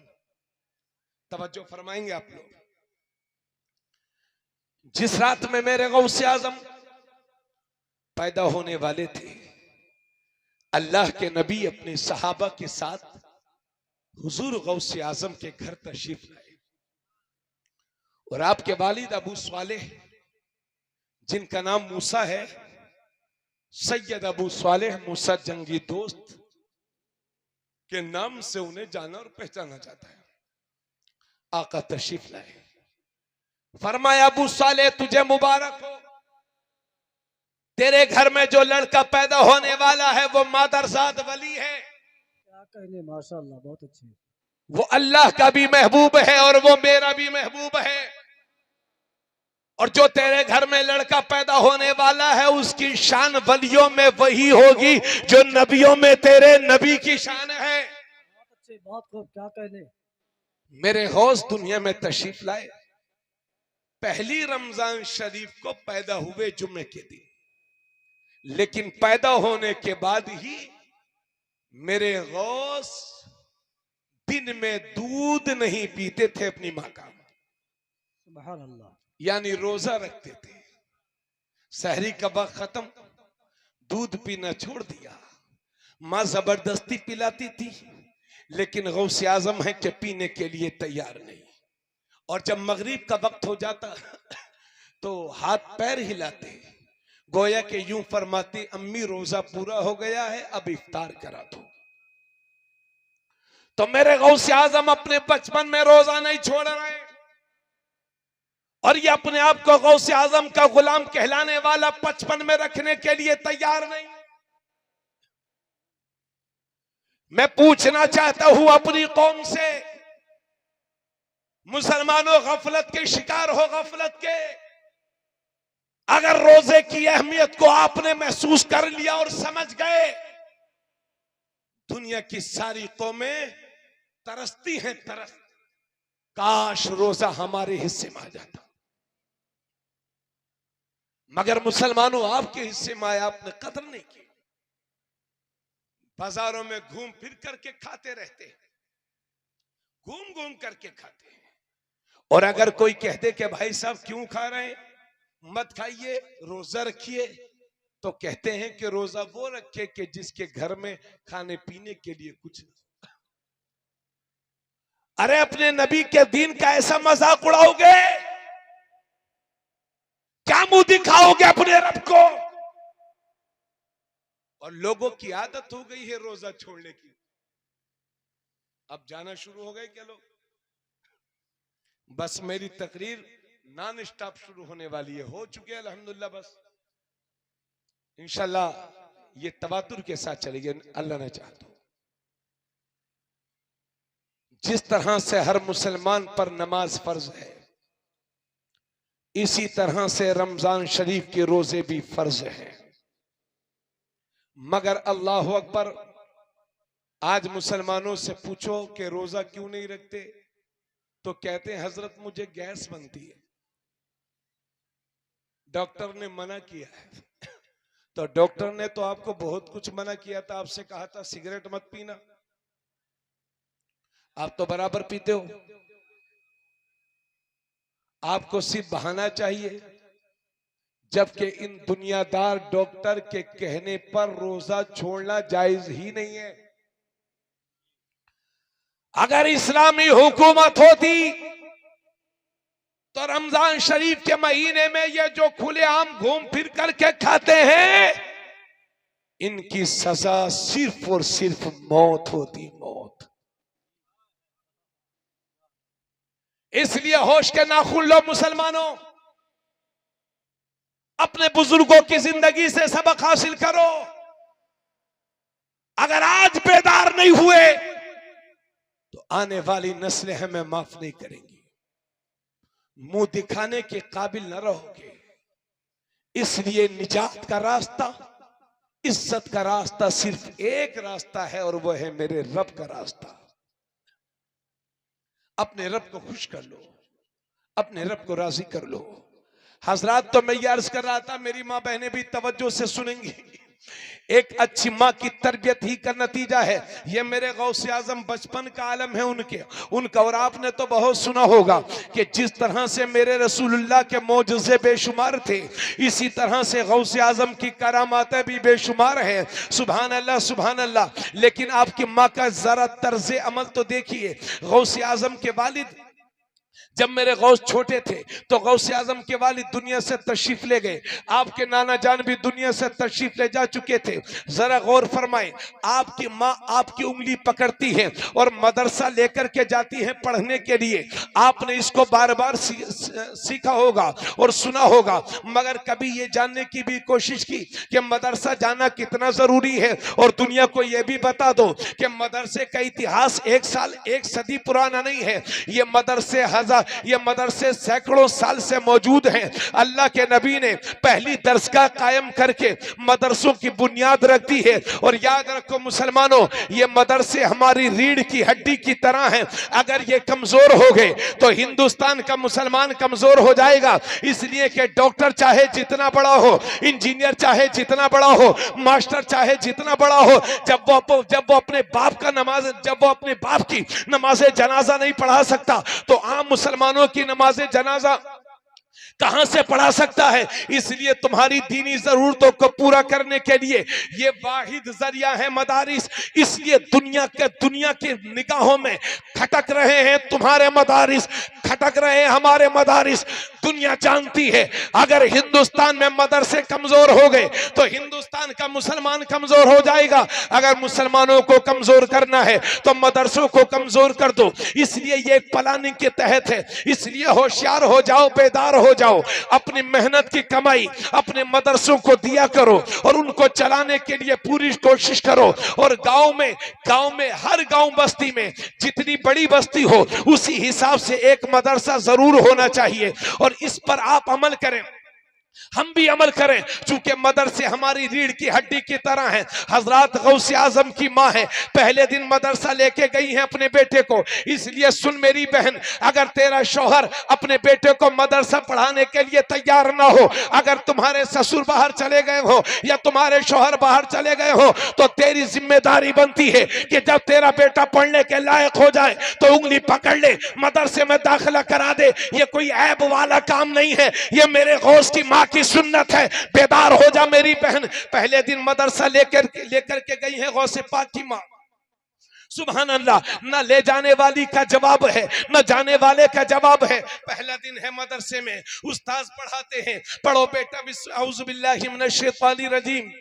तवज्जो फरमाएंगे आप लोग। जिस रात में मेरे गौसे आजम पैदा होने वाले थे, अल्लाह के नबी अपने सहाबा के साथ हुजूर गौसे आजम के घर तशरीफ लाए। और आपके वालिद अबू स्वालेह, जिनका नाम मूसा है, सैयद अबू स्वालेह मूसा जंगी दोस्त के नाम से उन्हें जाना और पहचाना जाता है, आका तशरीफ लाए। फरमाया अबू स्वालेह तुझे मुबारक हो, तेरे घर में जो लड़का पैदा होने वाला है वो मादरजाद वली है। क्या कहने, माशाअल्लाह, बहुत अच्छे। वो अल्लाह का भी महबूब है और वो मेरा भी महबूब है। और जो तेरे घर में लड़का पैदा होने वाला है उसकी शान वलियों में वही होगी जो नबियों में तेरे नबी की शान है। बहुत अच्छे, बहुत खूब, क्या कहने। मेरे गौस दुनिया में तशरीफ लाए पहली रमजान शरीफ को पैदा हुए जुम्मे के दिन, लेकिन पैदा होने के बाद ही मेरे गौस दिन में दूध नहीं पीते थे अपनी मां का, सुभान अल्लाह, यानी रोजा रखते थे। सहरी का वक्त खत्म, दूध पीना छोड़ दिया। मां जबरदस्ती पिलाती थी, लेकिन गौसे आजम है कि पीने के लिए तैयार नहीं। और जब मगरिब का वक्त हो जाता तो हाथ पैर हिलाते, गोया के यूं फरमाती अम्मी रोजा पूरा हो गया है अब इफ्तार करा दो। तो मेरे गौसे आजम अपने बचपन में रोजा नहीं छोड़ रहे, और ये अपने आप को गौसे आजम का गुलाम कहलाने वाला बचपन में रखने के लिए तैयार नहीं। मैं पूछना चाहता हूं अपनी कौम से, मुसलमानों गफलत के शिकार हो, गफलत के। अगर रोजे की अहमियत को आपने महसूस कर लिया और समझ गए, दुनिया की सारी कौमें तरसती हैं, काश रोजा हमारे हिस्से में आ जाता। मगर मुसलमानों, आपके हिस्से में आया, आपने कदर नहीं की। बाजारों में घूम फिर करके खाते रहते हैं, घूम घूम करके खाते हैं। और अगर कोई कह दे कि भाई साहब क्यों खा रहे हैं, मत खाइए, रोजा रखिए, तो कहते हैं कि रोजा वो रखे कि जिसके घर में खाने पीने के लिए कुछ नहीं। अरे अपने नबी के दीन का ऐसा मजाक उड़ाओगे, क्या मुंह दिखाओगे अपने रब को? और लोगों की आदत हो गई है रोजा छोड़ने की। अब जाना शुरू हो गए क्या लोग? बस मेरी तकरीर नॉन स्टॉप शुरू होने वाली है, हो चुके हैं अल्हम्दुलिल्लाह। बस इंशाल्लाह ये तवातुर के साथ चलेगी, अल्लाह ने चाहा तो। जिस तरह से हर मुसलमान पर नमाज फर्ज है, इसी तरह से रमजान शरीफ के रोजे भी फर्ज है। मगर अल्लाह अकबर, आज मुसलमानों से पूछो कि रोजा क्यों नहीं रखते, तो कहते हैं हजरत मुझे गैस बनती है, डॉक्टर ने मना किया है। तो डॉक्टर ने तो आपको बहुत कुछ मना किया था, आपसे कहा था सिगरेट मत पीना, आप तो बराबर पीते हो। आपको सिर्फ बहाना चाहिए, जबकि इन दुनियादार डॉक्टर के कहने पर रोजा छोड़ना जायज ही नहीं है। अगर इस्लामी हुकूमत होती तो रमजान शरीफ के महीने में ये जो खुलेआम घूम फिर करके खाते हैं, इनकी सजा सिर्फ और सिर्फ मौत होती, मौत। इसलिए होश के नाखून लो मुसलमानों, अपने बुजुर्गों की जिंदगी से सबक हासिल करो। अगर आज बेदार नहीं हुए तो आने वाली नस्लें हमें माफ नहीं करेंगी, मुंह दिखाने के काबिल न रहोगे। इसलिए निजात का रास्ता, इज्जत का रास्ता सिर्फ एक रास्ता है, और वह है मेरे रब का रास्ता। अपने रब को खुश कर लो, अपने रब को राजी कर लो। हजरात, तो मैं ये अर्ज कर रहा था, मेरी माँ बहनें भी तवज्जो से सुनेंगी। एक अच्छी माँ की तरबियत ही का नतीजा है। ये मेरे गौसे आजम बचपन का आलम है उनका। और आपने तो बहुत सुना होगा कि जिस तरह से मेरे रसूलुल्लाह के मौजज़े बेशुमार थे, इसी तरह से गौसे आजम की करामातें भी बेशुमार हैं। सुभान अल्लाह, सुभान अल्लाह। लेकिन आपकी माँ का जरा तर्ज अमल तो देखिए। गौसे आजम के वालिद, जब मेरे गौस छोटे थे तो गौसे आजम के वालिद दुनिया से तशरीफ ले गए, आपके नाना जान भी दुनिया से तशरीफ ले जा चुके थे। जरा गौर फरमाएं, आपकी माँ आपकी उंगली पकड़ती है और मदरसा लेकर के जाती है पढ़ने के लिए। आपने इसको बार बार सीखा होगा और सुना होगा, मगर कभी ये जानने की भी कोशिश की कि मदरसा जाना कितना जरूरी है। और दुनिया को यह भी बता दो कि मदरसे का इतिहास एक साल एक सदी पुराना नहीं है। ये मदरसे सैकड़ों साल से मौजूद हैं। अल्लाह के नबी ने पहली दरसगाह कायम करके मदरसों की बुनियाद रख दी है। और याद रखो मुसलमानों, ये मदरसे हमारी रीढ़ की हड्डी की तरह हैं। अगर ये कमजोर हो गए तो हिंदुस्तान का मुसलमान कमजोर हो जाएगा। इसलिए कि डॉक्टर चाहे जितना बड़ा हो, इंजीनियर चाहे जितना बड़ा हो, मास्टर चाहे जितना बड़ा हो, जब वो अपने बाप की नमाज जनाजा नहीं पढ़ा सकता, तो आम मुसलमानों की नमाज जनाजा कहां से पढ़ा सकता है? इसलिए तुम्हारी दीनी जरूरतों को पूरा करने के लिए ये वाहिद जरिया है मदारिस। इसलिए दुनिया के निगाहों में खटक रहे हैं तुम्हारे मदारिस, खटक रहे हैं हमारे मदारिस। दुनिया जानती है अगर हिंदुस्तान में मदरसे कमजोर हो गए तो हिंदुस्तान का मुसलमान कमजोर हो जाएगा। अगर मुसलमानों को कमजोर करना है तो मदरसों को कमजोर कर दो। इसलिए ये एक प्लानिंग के तहत है। इसलिए होशियार हो जाओ, बेदार हो जाओ, अपनी मेहनत की कमाई अपने मदरसों को दिया करो और उनको चलाने के लिए पूरी कोशिश करो। और गांव में हर गांव बस्ती में जितनी बड़ी बस्ती हो उसी हिसाब से एक मदरसा जरूर होना चाहिए। और इस पर आप अमल करें, हम भी अमल करें, चूंकि मदरसे हमारी रीढ़ की हड्डी की तरह हैं। हजरत गौसे आजम की माँ है, पहले दिन मदरसा लेके गई हैं अपने बेटे को। इसलिए सुन मेरी बहन, अगर तेरा शौहर अपने बेटे को मदरसा पढ़ाने के लिए तैयार ना हो, अगर तुम्हारे ससुर बाहर चले गए हो या तुम्हारे शौहर बाहर चले गए हो, तो तेरी जिम्मेदारी बनती है कि जब तेरा बेटा पढ़ने के लायक हो जाए तो उंगली पकड़ ले, मदरसे में दाखिला करा दे। ये कोई ऐब वाला काम नहीं है, ये मेरे गौस की माँ की सुन्नत है। बेदार हो जा मेरी बहन। पहले दिन मदरसा लेकर के गई है गौसे पाक की माँ। सुभान अल्लाह, न ले जाने वाली का जवाब है न जाने वाले का जवाब है। पहला दिन है मदरसे में, उस्ताद पढ़ाते हैं, पढ़ो बेटा औज़ु बिल्लाहि मिनश शैतानिर रजीम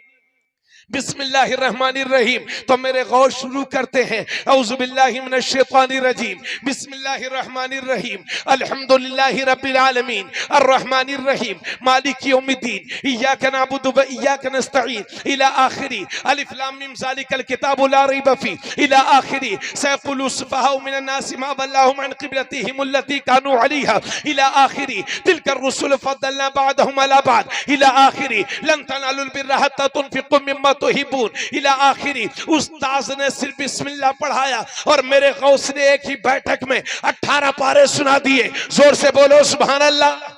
बिस्मिल्लाहिर्रहमानिर्रहीम। तो मेरे गौर शुरू करते हैं, औज़ु बिल्लाहि मिनश शैतानिर रजीम बिस्मिल्लाहिर्रहमानिर्रहीम अल्हम्दुलिल्लाहि रब्बिल आलमीन अर्रहमानिर रहीम मालिकि यौमिद्दीन इय्याका नअबुदु व इय्याका नस्तईन इला आखिरी अलिफ लाम मीम ज़ालिकल किताबु ला रैब फी इला आखिरी सयक़ुलु सुफ़हाउ मिनन नासि मा वल्लाहुम अन क़िबलतिहिम अल्लती कानू अलैहा इला आखिरी तिलकर रुसुल फद्दलना बअदहुम अला बअद इला आखिरी लन तनालुल बिर्रा हत्ता तुनफ़िक़ू मिम्मा तुहिब्बून इला आखिरी। उस्ताद ने सिर्फ बिस्मिल्लाह पढ़ाया और मेरे गौस ने एक ही बैठक में 18 पारे सुना दिए। जोर से बोलो सुभान अल्लाह।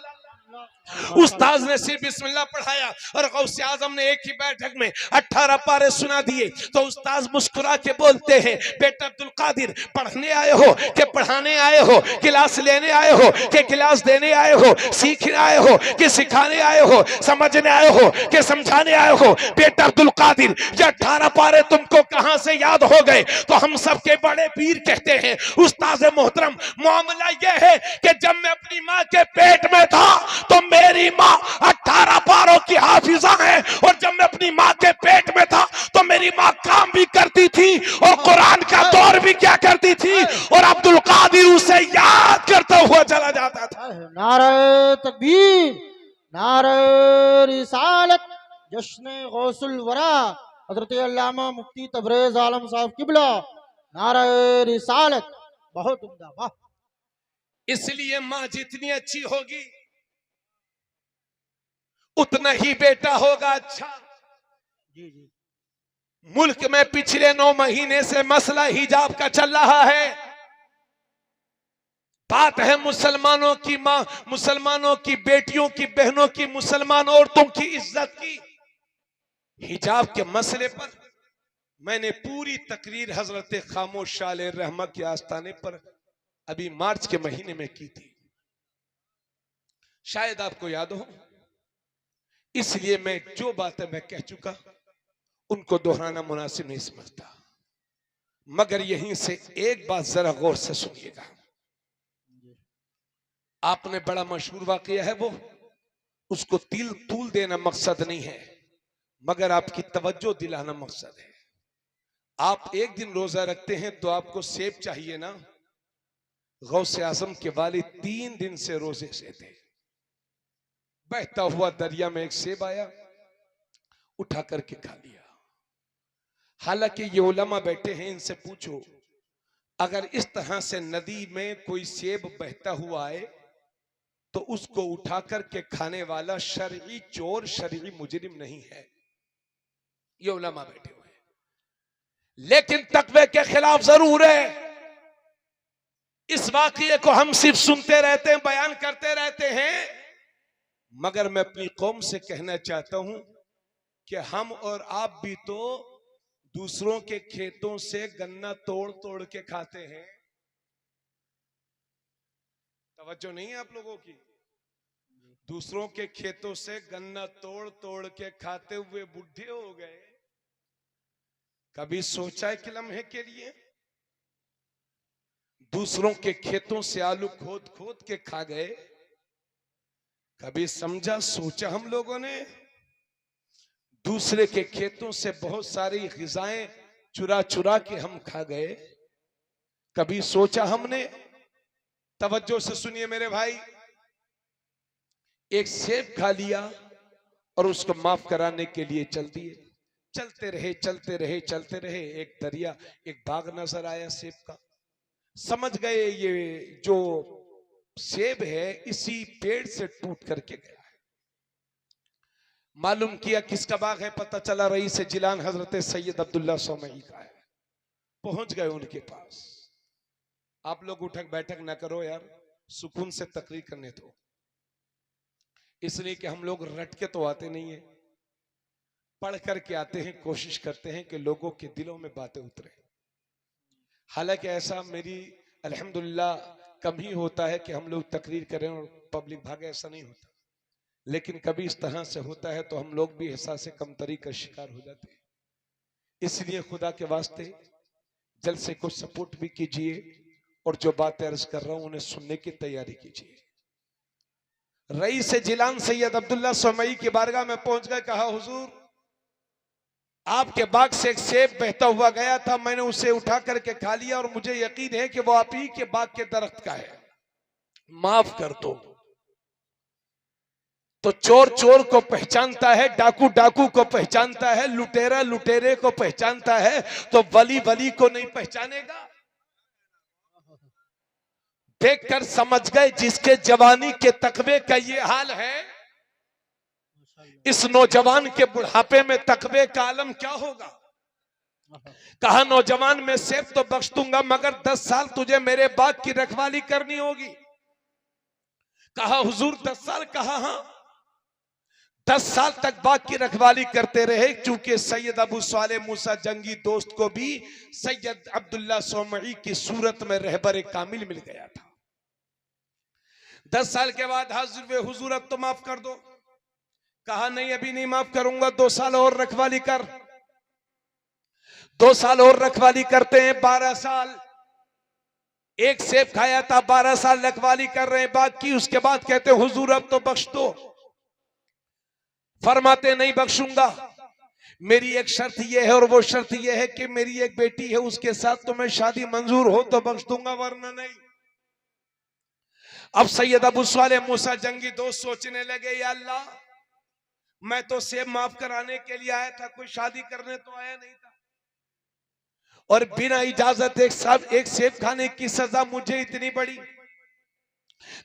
उस्ताद ने सिर्फ बिस्मिल्लाह पढ़ाया और गौसे आजम ने एक ही बैठक में 18 पारे सुना दिए। तो उस्ताद मुस्कुरा के बोलते हैं, बेटा अब्दुल कादिर, पढ़ने आए हो कि पढ़ाने आए हो, क्लास लेने आए हो कि क्लास देने आए हो, सीखने आए हो कि सिखाने आए हो, समझने आए हो कि समझाने आए हो? बेटा अब्दुल कादिर, ये 18 पारे तुमको कहां से याद हो गए? तो हम सबके बड़े पीर कहते हैं, उस्ताद मोहतरम, मामला यह है कि जब मैं अपनी माँ के पेट में था तो मेरी माँ 18 पारों की हाफिजा है, और जब मैं अपनी माँ के पेट में था तो मेरी माँ काम भी करती थी और कुरान का दौर भी क्या करती थी, और अब्दुल कादिर उसे याद करता हुआ चला जाता था। नारे तकबीर, नारे रिसालत, जश्न गौसुल वरा, हजरत अल्लामा मुफ्ती तबरेज आलम साहब किबला, नारे रिसालत। बहुत उम्दा, वाह। इसलिए माँ जितनी अच्छी होगी उतना ही बेटा होगा अच्छा। जी जी। मुल्क में पिछले 9 महीने से मसला हिजाब का चल रहा है। बात है मुसलमानों की मां, मुसलमानों की बेटियों की, बहनों की, मुसलमान औरतों की इज्जत की। हिजाब के मसले पर मैंने पूरी तकरीर हजरत खामोश शाले रहमा के आस्थाने पर अभी मार्च के महीने में की थी, शायद आपको याद हो। इसलिए मैं जो बातें मैं कह चुका उनको दोहराना मुनासिब नहीं समझता। मगर यहीं से एक बात जरा गौर से सुनिएगा। आपने बड़ा मशहूर वाकया है वो, उसको तूल देना मकसद नहीं है, मगर आपकी तवज्जो दिलाना मकसद है। आप एक दिन रोजा रखते हैं तो आपको सेब चाहिए ना। गौसे आजम के वालिद 3 दिन से रोजे से थे। बहता हुआ दरिया में एक सेब आया, उठा करके खा लिया। हालांकि ये उलमा बैठे हैं, इनसे पूछो अगर इस तरह से नदी में कोई सेब बहता हुआ आए तो उसको उठा करके खाने वाला शरई चोर, शरई मुजरिम नहीं है। ये उलमा बैठे हुए हैं, लेकिन तकवे के खिलाफ जरूर है। इस वाकये को हम सिर्फ सुनते रहते हैं, बयान करते रहते हैं, मगर मैं अपनी कौम से कहना चाहता हूं कि हम और आप भी तो दूसरों के खेतों से गन्ना तोड़ तोड़ के खाते हैं। तवज्जो नहीं है आप लोगों की? दूसरों के खेतों से गन्ना तोड़ तोड़ के खाते हुए बुढ़े हो गए। कभी सोचा है कि लम्हे के लिए? दूसरों के खेतों से आलू खोद खोद के खा गए। कभी समझा सोचा हम लोगों ने? दूसरे के खेतों से बहुत सारी ग़िज़ाएं चुरा चुरा के हम खा गए। कभी सोचा हमने? तवज्जो से सुनिए मेरे भाई। एक सेब खा लिया और उसको माफ कराने के लिए चल दिए। चलते रहे चलते रहे चलते रहे, एक दरिया, एक बाग नजर आया सेब का। समझ गए ये जो सेब है इसी पेड़ से टूट करके गया है। मालूम किया किसका बाग है, पता चला रईस जिलान हजरत सैयद अब्दुल्ला सोमई का है। पहुंच गए उनके पास। आप लोग उठक बैठक ना करो यार, सुकून से तकरीर करने दो। इसलिए कि हम लोग रट के तो आते नहीं है, पढ़ करके आते हैं, कोशिश करते हैं कि लोगों के दिलों में बातें उतरे। हालांकि ऐसा मेरी अल्हम्दुलिल्लाह कम ही होता है कि हम लोग तकरीर करें और पब्लिक भागे, ऐसा नहीं होता। लेकिन कभी इस तरह से होता है तो हम लोग भी एहसास कमतरी का शिकार हो जाते हैं। इसलिए खुदा के वास्ते जलसे को सपोर्ट भी कीजिए और जो बातें अर्ज कर रहा हूं उन्हें सुनने की तैयारी कीजिए। रईस जिलान सैयद अब्दुल्ला सोमई की बारगाह में पहुंच गए। कहा हुजूर आपके बाग से एक सेब बहता हुआ गया था, मैंने उसे उठा करके खा लिया और मुझे यकीन है कि वो आप ही के बाग के दरख्त का है, माफ कर दो। तो चोर चोर को पहचानता है, डाकू डाकू को पहचानता है, लुटेरा लुटेरे को पहचानता है, तो वली वली को नहीं पहचानेगा? देखकर समझ गए जिसके जवानी के तकवे का ये हाल है, इस नौजवान के बुढ़ापे में तकवे का आलम क्या होगा। कहा नौजवान मैं सेब तो बख्श दूंगा मगर 10 साल तुझे मेरे बाग की रखवाली करनी होगी। कहा हुजूर 10 साल? कहा हाँ। 10 साल तक बाग की रखवाली करते रहे। चूंकि सैयद अबू सालेह मूसा जंगी दोस्त को भी सैयद अब्दुल्ला सोमई की सूरत में रहबर कामिल मिल गया था। 10 साल के बाद हाजिर वे हुजूर अब तो माफ कर दो। कहा नहीं अभी नहीं माफ करूंगा, 2 साल और रखवाली कर। 2 साल और रखवाली करते हैं, 12 साल। एक सेब खाया था, 12 साल रखवाली कर रहे हैं बाग की। उसके बाद कहते हुजूर अब तो बख्श दो। फरमाते नहीं बख्शूंगा, मेरी एक शर्त यह है और वो शर्त यह है कि मेरी एक बेटी है, उसके साथ तुम्हें शादी मंजूर हो तो बख्श दूंगा वरना नहीं। अब सैयद अबू सालेह मूसा जंगी दोस्त सोचने लगे या अल्लाह मैं तो सेब माफ कराने के लिए आया था, कोई शादी करने तो आया नहीं था, और बिना इजाजत एक सेब खाने की सजा मुझे इतनी बड़ी।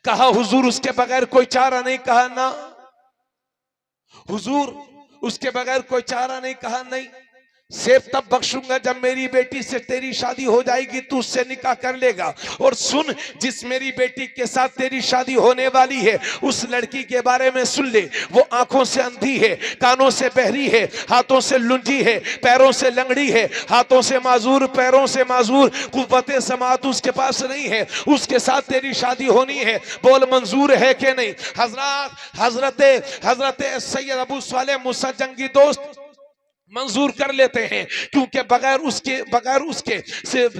कहा हुजूर उसके बगैर कोई चारा नहीं। कहा ना हुजूर उसके बगैर कोई चारा नहीं। कहा नहीं, सेब तब बख्शूंगा जब मेरी बेटी से तेरी शादी हो जाएगी, तू उससे निकाह कर लेगा। और सुन, जिस मेरी बेटी के साथ तेरी शादी होने वाली है उस लड़की के बारे में सुन ले। वो आंखों से अंधी है, कानों से बहरी है, हाथों से लुंजी है, पैरों से लंगड़ी है, हाथों से माजूर, पैरों से माजूर, कुव्वते समात उसके पास नहीं है। उसके साथ तेरी शादी होनी है, बोल मंजूर है कि नहीं। हजरत सैयद अबू सालेह मूसा जंगी दोस्त मंजूर कर लेते हैं, क्योंकि बगैर उसके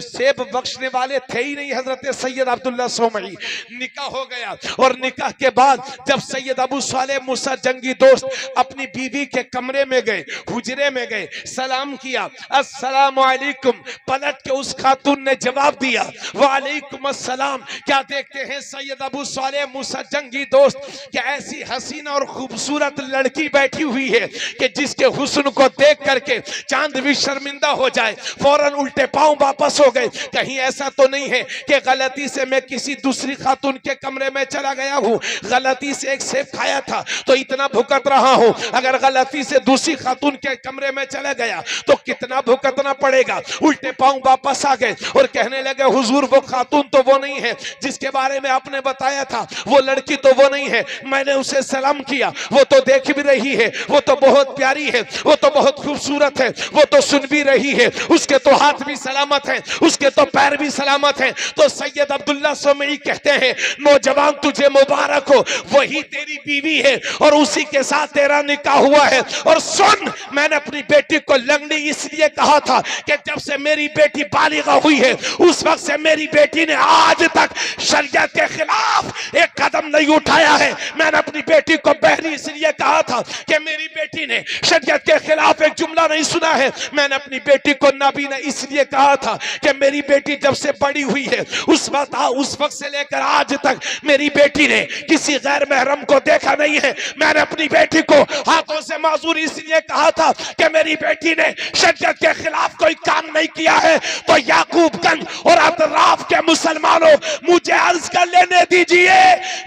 सेब बख्शने वाले थे ही नहीं हजरत सैयद अब्दुल्ला सोमई। निकाह हो गया और निकाह के बाद जब सैयद अबू सालेह मूसा जंगी दोस्त अपनी बीवी के कमरे में गए, हुजरे में गए, सलाम किया, अस्सलाम वालेकुम। पलट के उस खातून ने जवाब दिया वालेकुम अस्सलाम। क्या देखते हैं सैयद अबू सालेह मूसा जंगी दोस्त कि ऐसी हसीना और खूबसूरत लड़की बैठी हुई है कि जिसके हुस्न को देख करके चांद भी शर्मिंदा हो जाए। फौरन उल्टे पांव वापस हो गए। कहीं ऐसा तो नहीं है कि गलती से मैं किसी दूसरी खातून के कमरे में चला गया हूं, गलती से एक सेब खाया था तो इतना भुगत रहा हूं, अगर गलती से दूसरी खातून के कमरे में चला गया तो कितना भुगतना पड़ेगा। उल्टे पांव वापस आ गए और कहने लगे हुजूर वो खातून तो वो नहीं है जिसके बारे में आपने बताया था, वो लड़की तो वो नहीं है, मैंने उसे सलाम किया, वो तो देख भी रही है, वो तो बहुत प्यारी है, वो तो बहुत खूबसूरत है, वो तो सुन भी रही है, उसके तो हाथ भी सलामत हैं, उसके तो पैर भी सलामत हैं। तो सैयद अब्दुल्ला सोमई कहते हैं, नौजवान तुझे मुबारक हो, वही तेरी बीवी है और उसी के साथ तेरा निकाह हुआ है। और सुन, मैंने अपनी बेटी को लंगड़ी इसलिए कहा था कि जब से मेरी बेटी बालिगा हुई है उस वक्त से मेरी बेटी ने आज तक शरीयत के खिलाफ एक कदम नहीं उठाया है। मैंने अपनी बेटी को बहरी इसलिए कहा था कि मेरी बेटी ने शरीयत के खिलाफ एक जुमला नहीं सुना है। मैंने अपनी बेटी को नाबीना इसलिए कहा था कि मेरी बेटी जब से बड़ी हुई है उस वक्त से लेकर आज तक मेरी बेटी ने किसी गैर महरम को देखा नहीं है। मैंने अपनी बेटी को हाथों से माजूर इसलिए कहा था कि मेरी बेटी ने शरीयत के खिलाफ कोई काम नहीं किया है। तो याकूबगंज और अतराफ के मुसलमानों, मुझे अर्ज कर लेने दीजिए,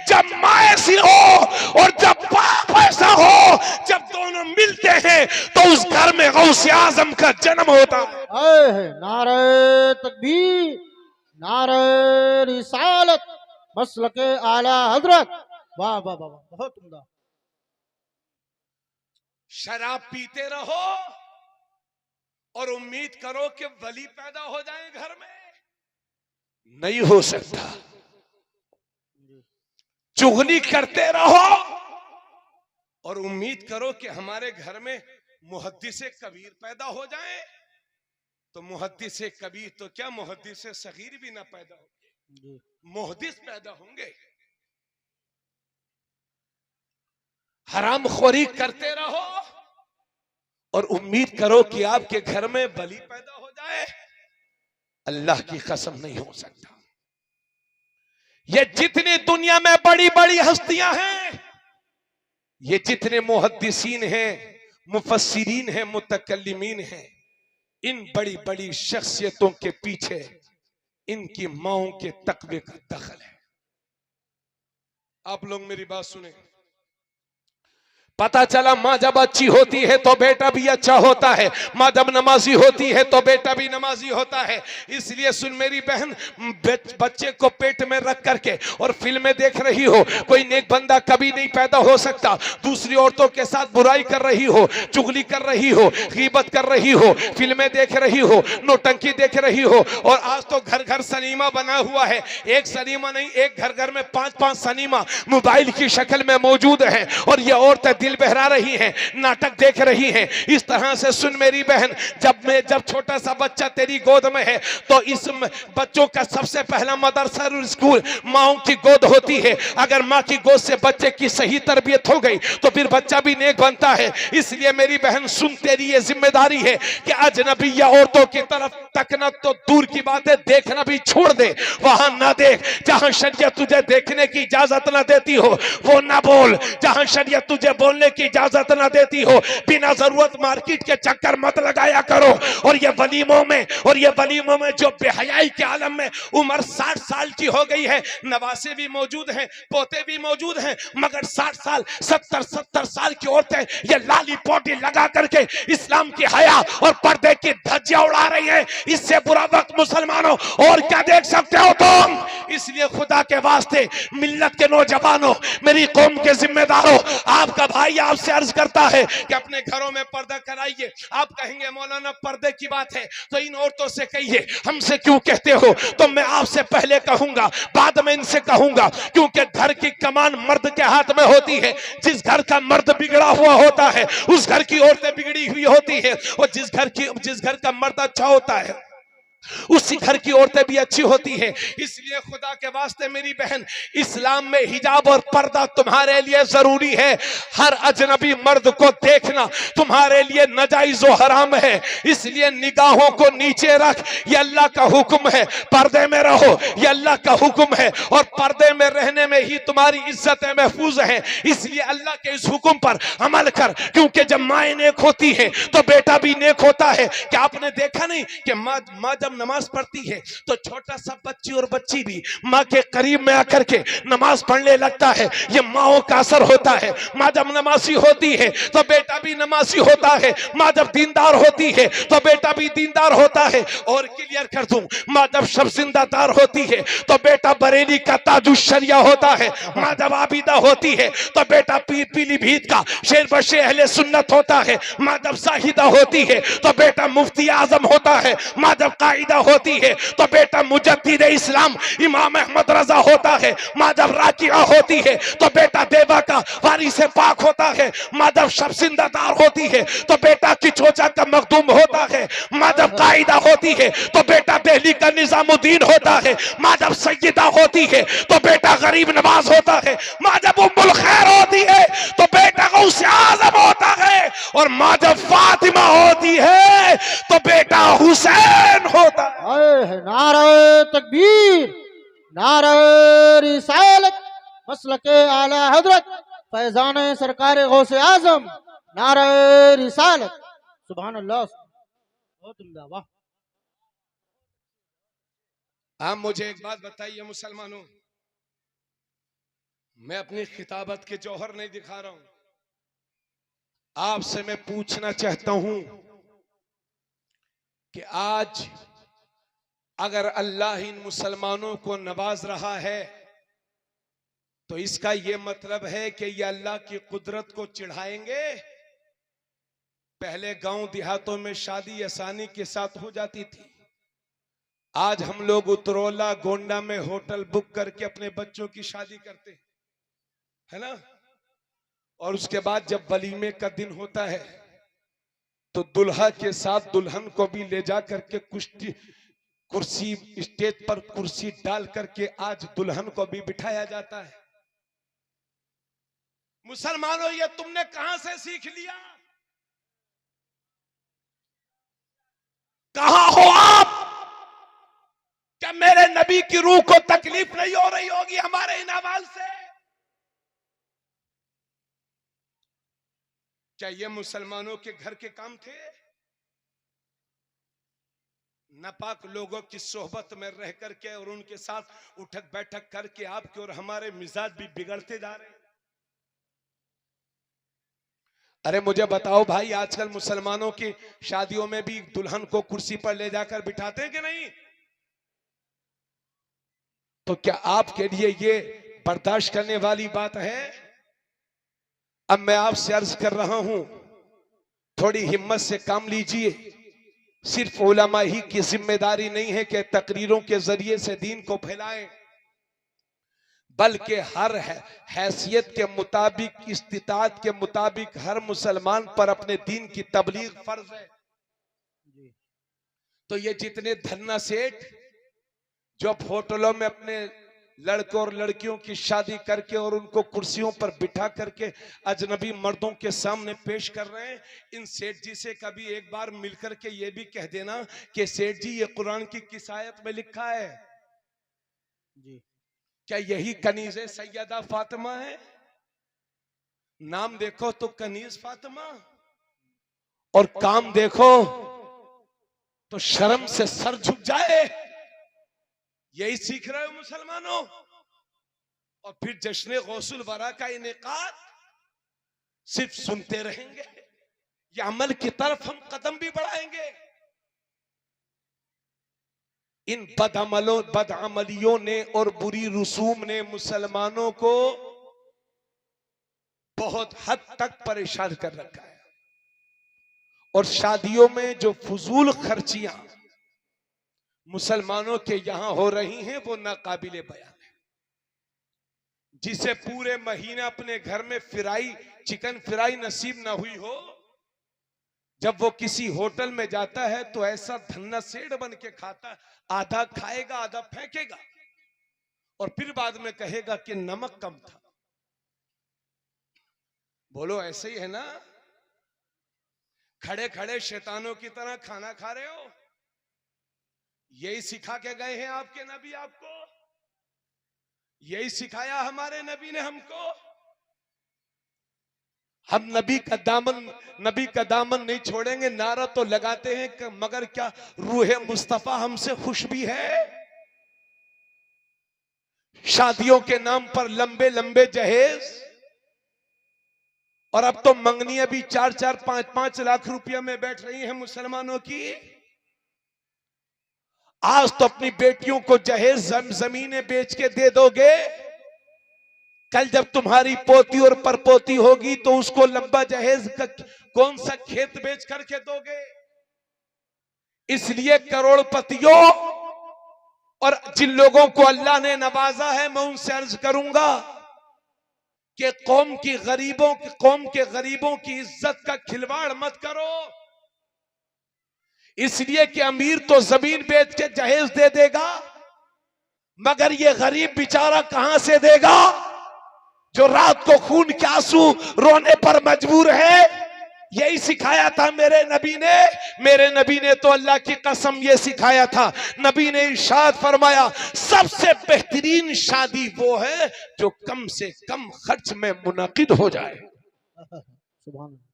जब माँ ऐसी हो और जब बाप ऐसा हो, जब दोनों मिलते हैं तो उस घर में गौसे आजम का जन्म होता है। नारे तकबीर, नारे रिसालत, मसलके आला हजरत। वाह वाह वाह, बहुत उम्दा। शराब पीते रहो और उम्मीद करो कि वली पैदा हो जाए घर में, नहीं हो सकता। चुगली करते रहो और उम्मीद करो कि हमारे घर में मुहद्दिसे कबीर पैदा हो जाए, तो मुहद्दिसे कबीर तो क्या, मुहद्दिसे सगीर भी ना पैदा होंगे, मुहद्दिस पैदा होंगे। हरामखोरी करते रहो और उम्मीद करो कि आपके घर में बली पैदा हो जाए, अल्लाह की कसम नहीं हो सकता। ये जितनी दुनिया में बड़ी बड़ी हस्तियां हैं, ये जितने मुहद्दिसीन हैं, मुफस्सिरीन हैं, मुतकल्लिमीन हैं, इन बड़ी बड़ी शख्सियतों के पीछे इनकी माओं के तकवे का दखल है। आप लोग मेरी बात सुने। पता चला माँ जब अच्छी होती है तो बेटा भी अच्छा होता है, माँ जब नमाजी होती है तो बेटा भी नमाजी होता है। इसलिए सुन मेरी बहन, बच्चे को पेट में रख करके और फिल्में देख रही हो, कोई नेक बंदा कभी नहीं पैदा हो सकता। दूसरी औरतों के साथ बुराई कर रही हो, चुगली कर रही हो, गीबत कर रही हो, फिल्में देख रही हो, नौटंकी देख रही हो, और आज तो घर घर सनीमा बना हुआ है। एक सनीमा नहीं, एक घर घर में 5-5 सनीमा मोबाइल की शक्ल में मौजूद है और ये औरतें दिल बहरा रही हैं, नाटक देख रही हैं। इस तरह से सुन मेरी बहन, जब छोटा सा बच्चा तेरी गोद में है तो इस बच्चों का सबसे पहला मदरसा और स्कूल माँ की गोद होती है। अगर माँ की गोद से बच्चे की सही तरबियत हो गई तो फिर बच्चा भी नेक बनता है। इसलिए मेरी बहन सुन, तेरी ये जिम्मेदारी है कि अजनबिया औरतों की तरफ तकना तो दूर की बात है, देखना भी छोड़ दे। वहां ना देख जहां शरीयत तुझे देखने की इजाजत ना देती हो, वो ना बोल जहां शरीयत तुझे बोलने की इजाजत ना देती हो। बिना जरूरत मार्केट के चक्कर मत लगाया करो। और ये वलीमों में जो बेहयाई के आलम में उम्र 60 साल की हो गई है, नवासे भी मौजूद हैं, पोते भी मौजूद हैं, मगर 60 साल 70 साल की औरतें ये लाली पोटी लगा करके इस्लाम की हया और पर्दे की धज्जियां उड़ा रही हैं। इससे बुरा वक्त मुसलमानों और क्या देख सकते हो तुम। इसलिए खुदा के वास्ते मिल्लत के नौजवानों, मेरी कौम के जिम्मेदारों, आपका भाई आपसे अर्ज करता है कि अपने घरों में पर्दा कराइए। आप कहेंगे मौलाना पर्दे की बात है तो इन औरतों से कहिए, हमसे क्यों कहते हो? तो मैं आपसे पहले कहूंगा, बाद में इनसे कहूंगा, क्योंकि घर की कमान मर्द के हाथ में होती है। जिस घर का मर्द बिगड़ा हुआ होता है उस घर की औरतें बिगड़ी हुई होती है, और जिस घर का मर्द अच्छा होता है उसी घर की औरतें भी अच्छी होती है। इसलिए खुदा के वास्ते मेरी बहन, इस्लाम में हिजाब और पर्दा तुम्हारे लिए जरूरी है। हर अजनबी मर्द को देखना तुम्हारे लिए नाजायज और हराम है। इसलिए निगाहों को नीचे रख, ये अल्लाह का हुक्म है। पर्दे में रहो, ये अल्लाह का हुक्म है, और पर्दे में रहने में ही तुम्हारी इज्जतें महफूज हैं। इसलिए अल्लाह के इस हुक्म पर अमल कर, क्योंकि जब माँ नेक होती है तो बेटा भी नेक होता है। क्या आपने देखा नहीं कि माँ जब नमाज पढ़ती है तो छोटा सा बच्ची और बच्ची भी माँ के करीब में आकर के नमाज पढ़ने लगता है। ये माओ का असर होता है। माँ जब नमाजी होती है तो बेटा भी नमाजी होता है। माँ जब दीनदार होती है तो बेटा भी दीनदार होता है। और क्लियर कर दूं, माँ जब शर्जिंदादार होती है तो बेटा बरेली का ताजुशरिया होता है। माँ जब आबिदा होती है तो बेटा पीलीभीत का शेर बशे अहले सुन्नत होता है। माँ जब साहिदा होती है तो बेटा मुफ्ती आजम होता है। माँ जब कायदा होती है तो बेटा मुजद्दिद इस्लाम इमाम अहमद रजा होता है। माँ जब राकिया होती है तो बेटा देवा का वारिस पाक होता है। माँ जब शर्जिंदादार होती है तो बेटा किचोचा का मखदूम होता है। माँ जब कायदा होती है तो बेटा दिल्ली का निजामुद्दीन होता है। माँ जब सैयदा होती है तो बेटा गरीब नवाज होता है। माँ जब उम्मुल खैर होती है तो बेटा गौसे आजम होता है। और माँ जब फातिमा होती है तो बेटा हुसैन होता है। नारे तकबीर, नारे रिसालत, मसलके आला हजरत फैजान सरकार गौसे आजम, नारे रिसालत। सुभान अल्लाह, बहुत उम्दा, वाह। आप मुझे एक बात बताइए मुसलमानों, मैं अपनी खिताबत के जौहर नहीं दिखा रहा हूं, आपसे मैं पूछना चाहता हूं कि आज अगर अल्लाह इन मुसलमानों को नवाज रहा है तो इसका यह मतलब है कि ये अल्लाह की कुदरत को चिढ़ाएंगे। पहले गांव देहातों में शादी आसानी के साथ हो जाती थी। आज हम लोग उतरौला गोंडा में होटल बुक करके अपने बच्चों की शादी करते हैं, है ना। और उसके बाद जब वलीमे का दिन होता है तो दुल्हा के साथ दुल्हन को भी ले जा करके कुर्सी स्टेज पर कुर्सी डाल करके आज दुल्हन को भी बिठाया जाता है। मुसलमानों, ये तुमने कहां से सीख लिया? कहां हो आप? क्या मेरे नबी की रूह को तकलीफ नहीं हो रही होगी हमारे इन अमाल से? क्या ये मुसलमानों के घर के काम थे? नापाक लोगों की सोहबत में रह करके और उनके साथ उठक बैठक करके आपके और हमारे मिजाज भी बिगड़ते जा रहे हैं। अरे मुझे बताओ भाई, आजकल मुसलमानों की शादियों में भी दुल्हन को कुर्सी पर ले जाकर बिठाते हैं कि नहीं? तो क्या आपके लिए ये बर्दाश्त करने वाली बात है? अब मैं आपसे अर्ज कर रहा हूं, थोड़ी हिम्मत से काम लीजिए। सिर्फ उलमा ही की जिम्मेदारी नहीं है कि तकरीरों के जरिए से दीन को फैलाएं, बल्कि हर हैसियत के मुताबिक, इस्तिताअत के मुताबिक हर मुसलमान पर अपने दीन की तबलीग फर्ज है। तो ये जितने धन्ना सेठ जो होटलों में अपने लड़कों और लड़कियों की शादी करके और उनको कुर्सियों पर बिठा करके अजनबी मर्दों के सामने पेश कर रहे हैं, इन सेठ जी से कभी एक बार मिलकर के ये भी कह देना कि सेठ जी, ये कुरान की किस आयत में लिखा है जी? क्या यही कनीज़े सैयदा फातिमा है? नाम देखो तो कनीज फातिमा, और काम देखो तो शर्म से सर झुक जाए। यही सीख रहे हो मुसलमानों? और फिर जश्न गौसुल वरा का इनेकाद सिर्फ सुनते रहेंगे या अमल की तरफ हम कदम भी बढ़ाएंगे? इन बदअमलियों ने और बुरी रसूम ने मुसलमानों को बहुत हद तक परेशान कर रखा है। और शादियों में जो फजूल खर्चियां मुसलमानों के यहां हो रही हैं वो नाकाबिले बयान है। जिसे पूरे महीने अपने घर में चिकन फ्राई नसीब ना हुई हो, जब वो किसी होटल में जाता है तो ऐसा धन्ना सेठ बन के खाता, आधा खाएगा आधा फेंकेगा और फिर बाद में कहेगा कि नमक कम था। बोलो ऐसे ही है ना? खड़े खड़े शैतानों की तरह खाना खा रहे हो। यही सिखा के गए हैं आपके नबी आपको, यही सिखाया हमारे नबी ने हमको। हम नबी का दामन नहीं छोड़ेंगे, नारा तो लगाते हैं, मगर क्या रूहे मुस्तफा हमसे खुश भी है? शादियों के नाम पर लंबे लंबे जहेज, और अब तो मंगनियां भी 4-4, 5-5 लाख रुपया में बैठ रही हैं मुसलमानों की। आज तो अपनी बेटियों को जहेज जमीनें बेच के दे दोगे, कल जब तुम्हारी पोती और परपोती होगी तो उसको लंबा जहेज का कौन सा खेत बेच करके दोगे? इसलिए करोड़पतियों और जिन लोगों को अल्लाह ने नवाजा है, मैं उनसे अर्ज करूंगा कि कौम के गरीबों की इज्जत का खिलवाड़ मत करो। इसलिए कि अमीर तो जमीन बेच के जहेज दे देगा, मगर ये गरीब बेचारा कहां से देगा जो रात को खून के आंसू रोने पर मजबूर है? यही सिखाया था मेरे नबी ने तो अल्लाह की कसम ये सिखाया था। नबी ने इरशाद फरमाया, सबसे बेहतरीन शादी वो है जो कम से कम खर्च में मुनाकिद हो जाए। सुभान अल्लाह।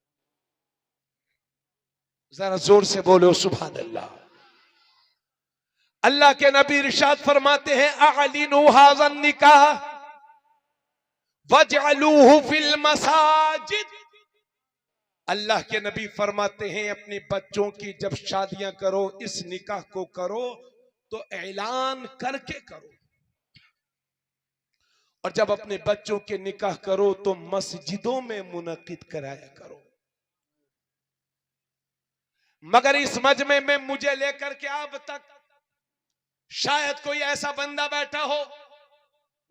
जरा जोर से बोलो सुभान अल्लाह। अल्लाह के नबी इरशाद फरमाते हैं, अअलिनु हाज़न निकाह वजअलूहु फिल मसाजिद। अल्लाह के नबी फरमाते हैं, अपने बच्चों की जब शादियां करो, इस निकाह को करो तो ऐलान करके करो, और जब अपने बच्चों के निकाह करो तो मस्जिदों में मुनक्किद कराया करो। मगर इस मजमे में मुझे लेकर के अब तक शायद कोई ऐसा बंदा बैठा हो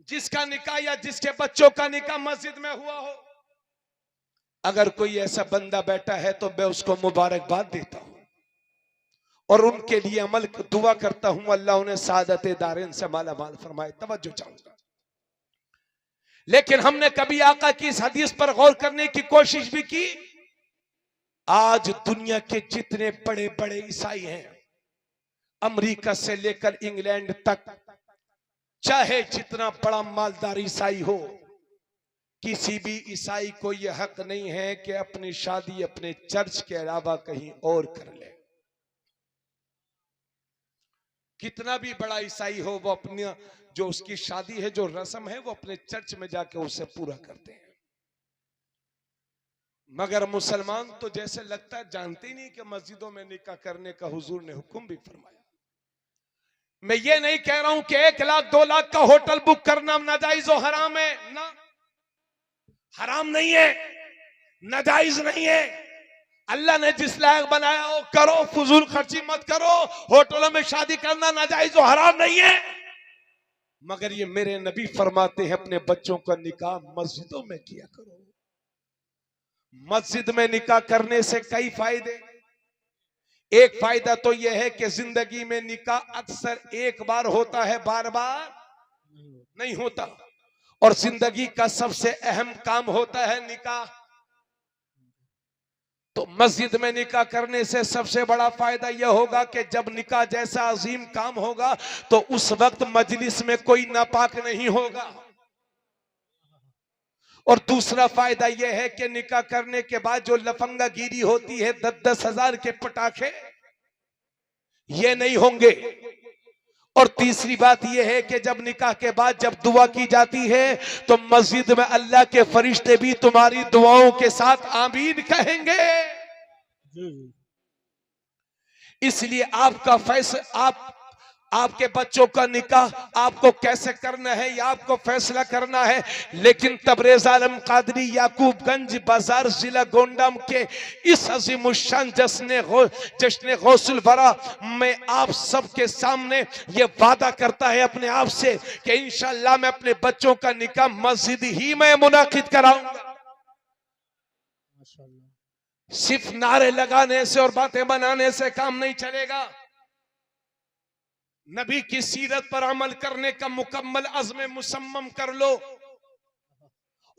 जिसका निकाह या जिसके बच्चों का निकाह मस्जिद में हुआ हो। अगर कोई ऐसा बंदा बैठा है तो मैं उसको मुबारकबाद देता हूं और उनके लिए अमल दुआ करता हूं, अल्लाह उन्हें सादत दारिन से माला माल फरमाए। तवज्जो चाहूंगा, लेकिन हमने कभी आका की इस हदीस पर गौर करने की कोशिश भी की। आज दुनिया के जितने बड़े बड़े ईसाई हैं, अमेरिका से लेकर इंग्लैंड तक, चाहे जितना बड़ा मालदार ईसाई हो, किसी भी ईसाई को यह हक नहीं है कि अपनी शादी अपने चर्च के अलावा कहीं और कर ले। कितना भी बड़ा ईसाई हो, वो अपनी जो उसकी शादी है, जो रस्म है, वो अपने चर्च में जाके उसे पूरा करते हैं। मगर मुसलमान तो जैसे लगता है जानते ही नहीं कि मस्जिदों में निकाह करने का हुजूर ने हुक्म भी फरमाया। मैं ये नहीं कह रहा हूं कि 1 लाख 2 लाख का होटल बुक करना नाजायज और हराम है, ना, हराम नहीं है, नाजायज नहीं है। अल्लाह ने जिस लायक बनाया हो करो, फजूल खर्ची मत करो। होटलों में शादी करना नाजायज और हराम नहीं है, मगर ये मेरे नबी फरमाते हैं, अपने बच्चों का निकाह मस्जिदों में किया करो। मस्जिद में निकाह करने से कई फायदे। एक फायदा तो यह है कि जिंदगी में निकाह अक्सर एक बार होता है, बार बार नहीं होता, और जिंदगी का सबसे अहम काम होता है निकाह। तो मस्जिद में निकाह करने से सबसे बड़ा फायदा यह होगा कि जब निकाह जैसा अजीम काम होगा तो उस वक्त मजलिस में कोई नापाक नहीं होगा। और दूसरा फायदा यह है कि निकाह करने के बाद जो लफंगा गिरी होती है, 10-10 हजार के पटाखे, ये नहीं होंगे। और तीसरी बात यह है कि जब निकाह के बाद जब दुआ की जाती है तो मस्जिद में अल्लाह के फरिश्ते भी तुम्हारी दुआओं के साथ आमीन कहेंगे। इसलिए आपका फैसला, आपके बच्चों का निकाह आपको कैसे करना है या आपको फैसला करना है। लेकिन तबरेज आलम कादरी याकूबगंज बाजार जिला गोंडा के इस अजीमुशान जश्न गौसुल वरा में आप सबके सामने ये वादा करता है अपने आप से कि इंशाअल्लाह मैं अपने बच्चों का निकाह मस्जिद ही में मुनाकिद कराऊंगा। सिर्फ नारे लगाने से और बातें बनाने से काम नहीं चलेगा। नबी की सीरत पर अमल करने का मुकम्मल अज़्म मुसम्मम कर लो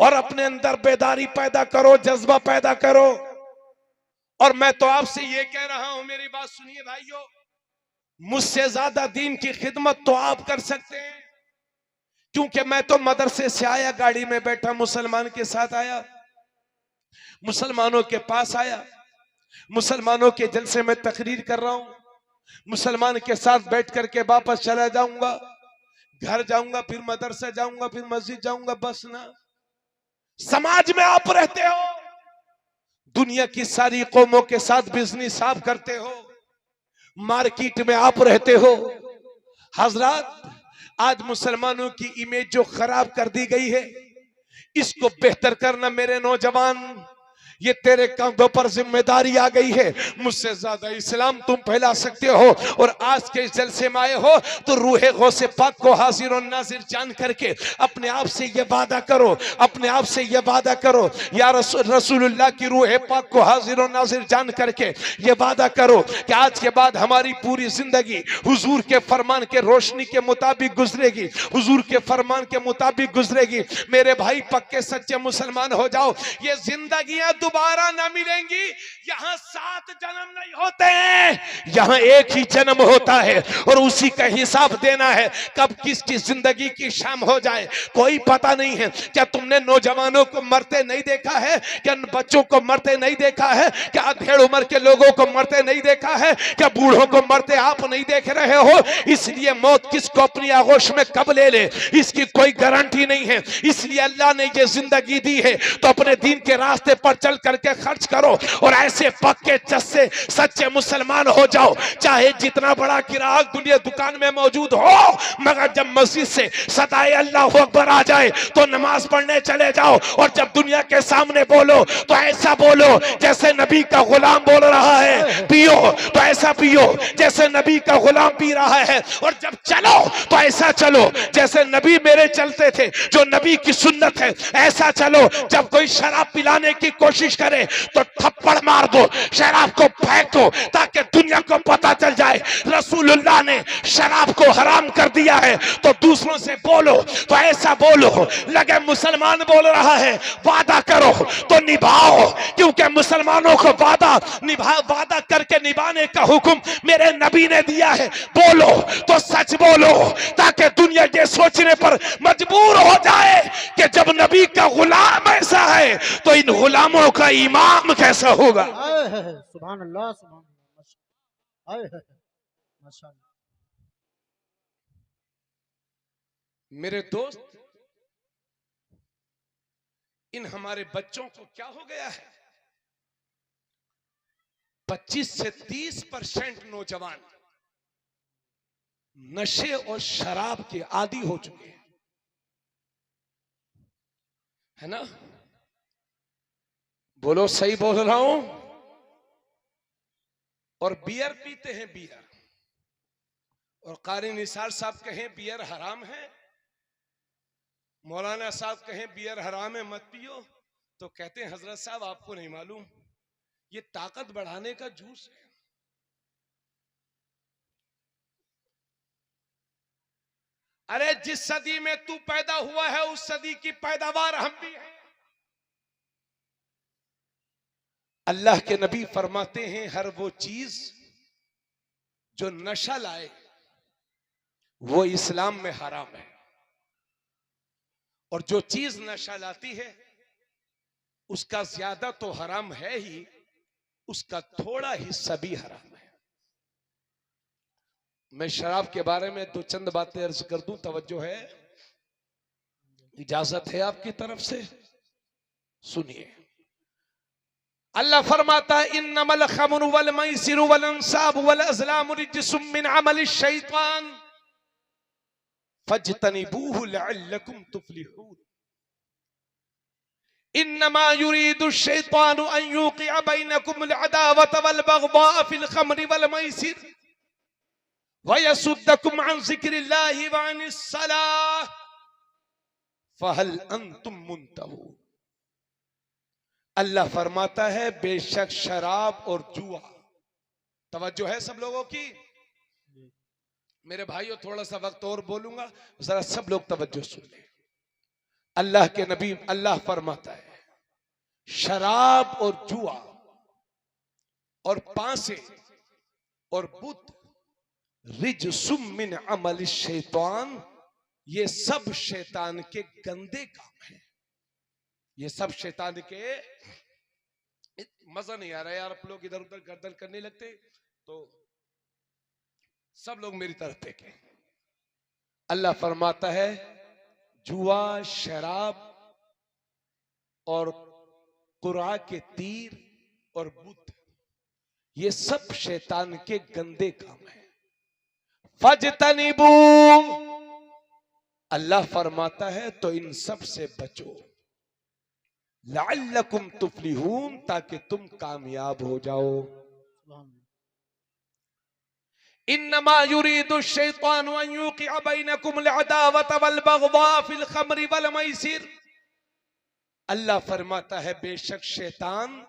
और अपने अंदर बेदारी पैदा करो, जज्बा पैदा करो। और मैं तो आपसे ये कह रहा हूं, मेरी बात सुनिए भाइयों, मुझसे ज्यादा दीन की खिदमत तो आप कर सकते हैं, क्योंकि मैं तो मदरसे से आया, गाड़ी में बैठा मुसलमान के साथ आया। मुसलमानों के पास आया, मुसलमानों के जलसे में तकरीर कर रहा हूं, मुसलमान के साथ बैठ करके वापस चला जाऊंगा, घर जाऊंगा, फिर मदरसा जाऊंगा, फिर मस्जिद जाऊंगा, बस ना। समाज में आप रहते हो, दुनिया की सारी कौमों के साथ बिजनेस आप करते हो, मार्केट में आप रहते हो। हजरत, आज मुसलमानों की इमेज जो खराब कर दी गई है, इसको बेहतर करना मेरे नौजवान, ये तेरे कंधों पर जिम्मेदारी आ गई है। मुझसे ज्यादा इस्लाम तुम फैला सकते हो, और आज के इस जलसे में आए हो तो रूहे गौसे पाक को हाजिर और नाजिर जान करके अपने आप से ये वादा करो, अपने आप से ये वादा करो, या रसूलुल्लाह की रूहे पाक को हाजिर और नाजिर जान करके ये वादा करो कि आज के बाद हमारी पूरी जिंदगी हुजूर के फरमान के रोशनी के मुताबिक गुजरेगी, हुजूर के फरमान के मुताबिक गुजरेगी। मेरे भाई पक्के सच्चे मुसलमान हो जाओ। ये जिंदगियां दोबारा ना मिलेंगी। यहाँ 7 जन्म नहीं होते हैं, यहाँ एक ही जन्म होता है, और उसी का हिसाब देना है। कब किसकी जिंदगी की शाम हो जाए कोई पता नहीं है। क्या तुमने नौजवानों को मरते नहीं देखा है? क्या बच्चों को मरते नहीं देखा है? क्या अधेड़ उम्र के लोगों को मरते नहीं देखा है? क्या बूढ़ों को मरते आप नहीं देख रहे हो? इसलिए मौत किसको अपनी आगोश में कब ले ले, इसकी कोई गारंटी नहीं है। इसलिए अल्लाह ने ये जिंदगी दी है तो अपने दीन के रास्ते पर चल करके खर्च करो, और ऐसे पक्के चस्से सच्चे मुसलमान हो जाओ। चाहे जितना बड़ा गिराहक दुनिया दुकान में मौजूद हो, मगर जब मस्जिद से सदाए अल्लाह अकबर आ जाए तो नमाज पढ़ने चले जाओ, और जब दुनिया के सामने बोलो तो ऐसा बोलो जैसे नबी का गुलाम बोल रहा है। पियो तो ऐसा पियो जैसे नबी का गुलाम पी रहा है, और जब चलो तो ऐसा चलो जैसे नबी मेरे चलते थे, जो नबी की सुन्नत है ऐसा चलो। जब कोई शराब पिलाने की कोशिश करे तो थप्पड़ मार दो, शराब को फेंक दो, ताकि दुनिया को पता चल जाए रसूलुल्लाह ने शराब को हराम कर दिया है। तो दूसरों से बोलो तो ऐसा बोलो लगे मुसलमान बोल रहा है। वादा करो तो निभाओ, क्योंकि मुसलमानों को वादा करके निभाने का हुक्म मेरे नबी ने दिया है। बोलो तो सच बोलो, ताकि दुनिया ये सोचने पर मजबूर हो जाए कि जब नबी का गुलाम ऐसा है तो इन गुलामों का इमाम कैसा होगा। सुभान अल्लाह, सुभान अल्लाह, माशाअल्लाह। मेरे दोस्त, इन हमारे बच्चों को क्या हो गया है? 25 से 30% नौजवान नशे और शराब के आदी हो चुके हैं, है ना? बोलो सही बोल रहा हूं? और बियर पीते हैं, बियर। और कारी निसार साहब कहें बियर हराम है, मौलाना साहब कहें बियर हराम है मत पियो, तो कहते हैं हजरत साहब आपको नहीं मालूम, ये ताकत बढ़ाने का जूस है। अरे जिस सदी में तू पैदा हुआ है उस सदी की पैदावार हम भी हैं। अल्लाह के नबी फरमाते हैं हर वो चीज जो नशा लाए वो इस्लाम में हराम है, और जो चीज नशा लाती है उसका ज्यादा तो हराम है ही, उसका थोड़ा हिस्सा भी हराम है। मैं शराब के बारे में तो चंद बातें अर्ज कर दूं, तवज्जो है, इजाजत है आपकी तरफ से? सुनिए, अल्लाह फरमाता है इन्नमल खमरु वल मैसिरु वल अंसाबु वल अज़लामु रिज्सुम मिन अमलि शैतान फज्तनिबूहु लअल्लकुम तुफ्लिहून। इन्नमा युरीदु शैतानु अन युक़िअ बैनकुमुल अदावत वल बग़ज़ा फिल खमरि वल मैसिर व यसुद्दकुम अन ज़िक्रिल्लाहि व अनिस सलाह फहल अंतुम मुंतहून। अल्लाह फरमाता है बेशक शराब और जुआ, तवज्जो है सब लोगों की? मेरे भाइयों थोड़ा सा वक्त और बोलूंगा, जरा सब लोग तवज्जो सुन लें। अल्लाह के नबी अल्लाह फरमाता है शराब और जुआ और पांसे और बुत रिज्सुम मिन अमल शैतान, ये सब शैतान के गंदे काम है, ये सब शैतान के मजा नहीं आ रहा यार, आप लोग इधर उधर गर्दन करने लगते तो सब लोग मेरी तरफ देखें। अल्लाह फरमाता है जुआ, शराब और कुरान के तीर और बुत, ये सब शैतान के गंदे काम है। फजतनिबू, अल्लाह फरमाता है तो इन सब से बचो। लअल्लकुम तुफलिहून, ताकि तुम कामयाब हो जाओ। इन्नमा युरीदु शैतानु अन युक़िअ बैनकुम अल-अदावत वल-बग़दा फिल ख़म्रि वल मैसिर। अल्लाह फरमाता है बेशक शैतान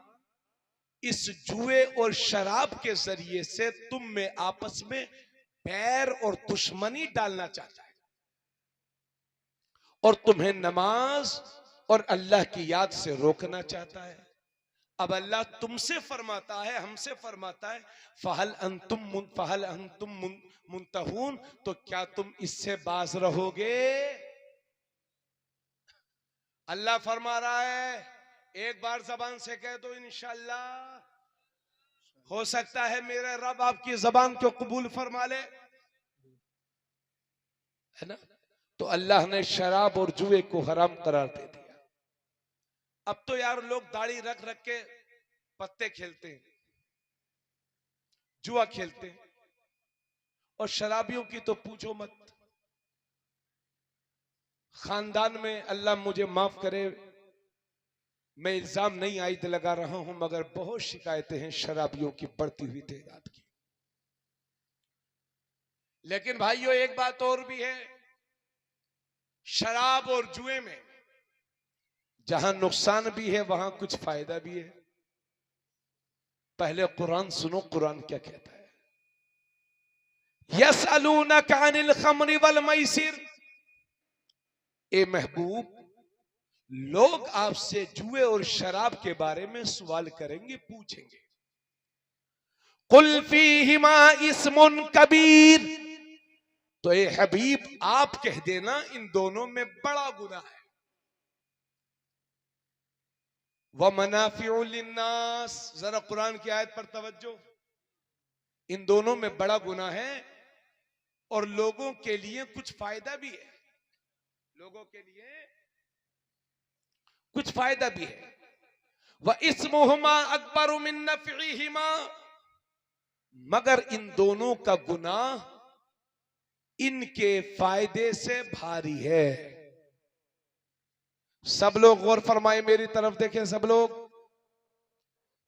इस जुए और शराब के जरिए से तुम में आपस में बैर और दुश्मनी डालना चाहता है और तुम्हें नमाज और अल्लाह की याद से रोकना चाहता है। अब अल्लाह तुमसे फरमाता है, हमसे फरमाता है फहल अंतुम मुंतहून, तो क्या तुम इससे बाज रहोगे? अल्लाह फरमा रहा है एक बार जबान से कह दो इंशाअल्लाह, हो सकता है मेरे रब आपकी जबान को कबूल फरमा ले, है ना। तो अल्लाह ने शराब और जुए को हराम करार दे दिया। अब तो यार लोग दाढ़ी रख रख के पत्ते खेलते हैं, जुआ खेलते हैं, और शराबियों की तो पूछो मत। खानदान में, अल्लाह मुझे माफ करे, मैं इल्जाम नहीं आयद लगा रहा हूं, मगर बहुत शिकायतें हैं शराबियों की बढ़ती हुई तादाद की। लेकिन भाइयों एक बात और भी है, शराब और जुए में जहां नुकसान भी है वहां कुछ फायदा भी है। पहले कुरान सुनो, कुरान क्या कहता है। यसअलूनका अनिल खम्रि वल मैसिर, ए महबूब लोग आपसे जुए और शराब के बारे में सवाल करेंगे, पूछेंगे। कुल फीहिमा इस्मुन कबीर, तो ए हबीब आप कह देना इन दोनों में बड़ा गुनाह है। व मनाफिउ लिन्नास, जरा कुरान की आयत पर तवज्जो, इन दोनों में बड़ा गुनाह है और लोगों के लिए कुछ फायदा भी है, लोगों के लिए कुछ फायदा भी है। व इस्मुहुमा अकबर मिन नफ़इहिमा, मगर इन दोनों का गुनाह इनके फायदे से भारी है। सब लोग गौर फरमाए, मेरी तरफ देखें सब लोग।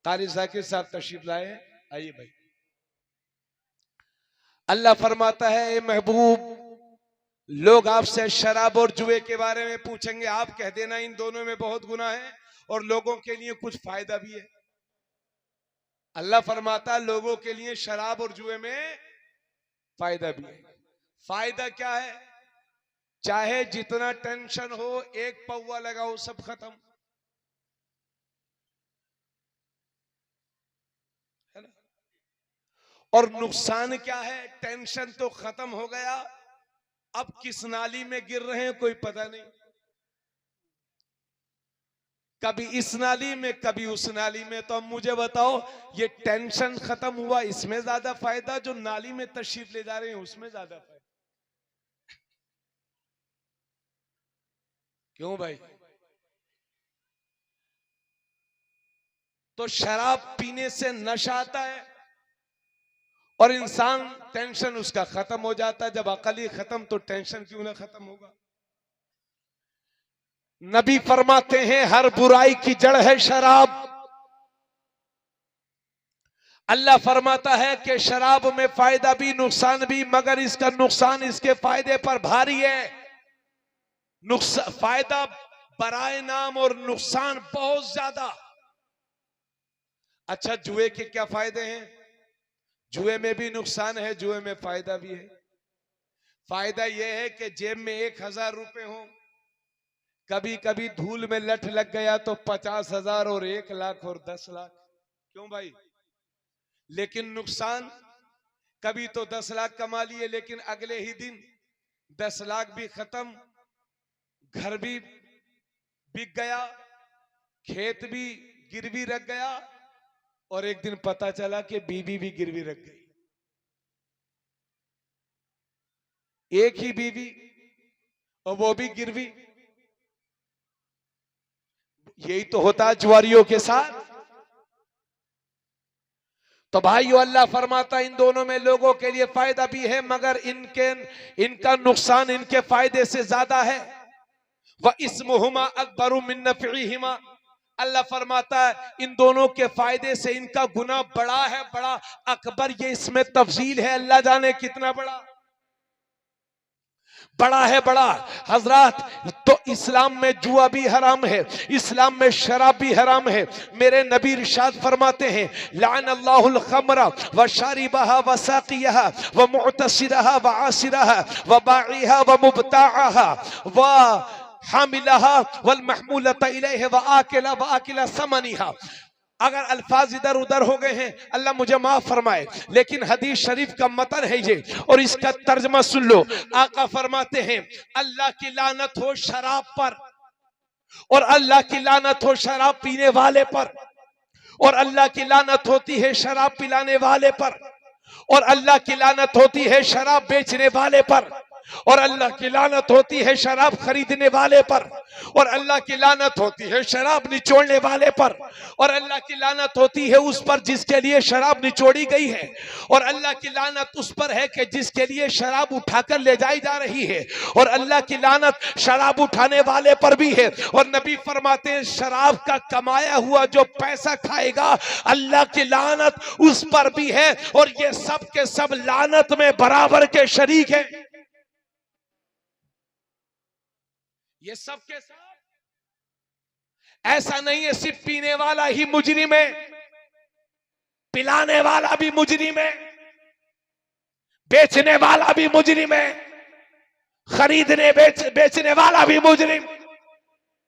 कारी जाकिर साहब तशरीफ लाए, आइए भाई। अल्लाह फरमाता है ए महबूब लोग आपसे शराब और जुए के बारे में पूछेंगे, आप कह देना इन दोनों में बहुत गुनाह है और लोगों के लिए कुछ फायदा भी है। अल्लाह फरमाता है लोगों के लिए शराब और जुए में फायदा भी है। फायदा क्या है? चाहे जितना टेंशन हो, एक पौवा लगाओ सब खत्म, है ना। और नुकसान क्या है? टेंशन तो खत्म हो गया, अब किस नाली में गिर रहे हैं कोई पता नहीं, कभी इस नाली में कभी उस नाली में। तो अब मुझे बताओ, ये टेंशन खत्म हुआ इसमें ज्यादा फायदा, जो नाली में तशरीफ ले जा रहे हैं उसमें ज्यादा फायदा? क्यों भाई? तो शराब पीने से नशा आता है और इंसान टेंशन उसका खत्म हो जाता है। जब अकल ही खत्म तो टेंशन क्यों ना खत्म होगा। नबी फरमाते हैं हर बुराई की जड़ है शराब। अल्लाह फरमाता है कि शराब में फायदा भी नुकसान भी, मगर इसका नुकसान इसके फायदे पर भारी है। नुकसान फायदा बराए नाम और नुकसान बहुत ज्यादा। अच्छा, जुए के क्या फायदे हैं? जुए में भी नुकसान है, जुए में फायदा भी है। फायदा यह है कि जेब में 1000 रुपए हो, कभी कभी धूल में लठ लग गया तो 50,000 और 1 लाख और 10 लाख। क्यों भाई? लेकिन नुकसान, कभी तो 10 लाख कमा लिए लेकिन अगले ही दिन 10 लाख भी खत्म, घर भी बिक गया, खेत भी गिरवी रख गया और एक दिन पता चला कि बीवी भी गिरवी रख गई। एक ही बीवी और वो भी गिरवी। यही तो होता है जुआरियों के साथ। तो भाइयों, अल्लाह फरमाता इन दोनों में लोगों के लिए फायदा भी है, मगर इनका नुकसान इनके फायदे से ज्यादा है। व इस्मुहुमा अकबरु मिन नफ़इहिमा, अल्लाह फरमाता है इन दोनों के फायदे से इनका गुनाह बड़ा है, बड़ा अकबर। ये इसमें तफसील है, अल्लाह जाने कितना बड़ा है बड़ा। हजरात, तो इस्लाम में जुआ भी हराम है, इस्लाम में शराब भी हराम है। मेरे नबी इरशाद फरमाते हैं, लानल्लाहुल खमरा व शारिबहा व साक़ियहा व मुअतसिरहा व आसिरहा व बाइहा व मुब्ताअहा व हामिलहा वल महमूलता इलैहि व आकिला समनिहा। अगर अल्फाज इधर उधर हो गए हैं अल्लाह मुझे माफ फरमाए, लेकिन हदीस शरीफ का मतन है ये, और इसका तर्जमा सुन लो। आका फरमाते हैं अल्लाह की लानत हो शराब पर, और अल्लाह की लानत हो शराब पीने वाले पर, और अल्लाह की लानत होती है शराब पिलाने वाले पर, और अल्लाह की लानत होती है शराब बेचने वाले पर, और अल्लाह की लानत होती है शराब खरीदने वाले पर, और अल्लाह की लानत होती है शराब निचोड़ने वाले पर, और अल्लाह की लानत होती है उस पर जिसके लिए शराब निचोड़ी गई है, और अल्लाह की लानत उस पर है कि जिसके लिए शराब उठाकर ले जाई जा रही है, और अल्लाह की लानत शराब उठाने वाले पर भी है। और नबी फरमाते हैं शराब का कमाया हुआ जो पैसा खाएगा अल्लाह की लानत उस पर भी है, और ये सब के सब लानत में बराबर के शरीक है। ये सब के सब, ऐसा नहीं है सिर्फ पीने वाला ही मुजरिम है, पिलाने वाला भी मुजरिम है, बेचने वाला भी मुजरिम है, खरीदने बेचने वाला भी मुजरिम,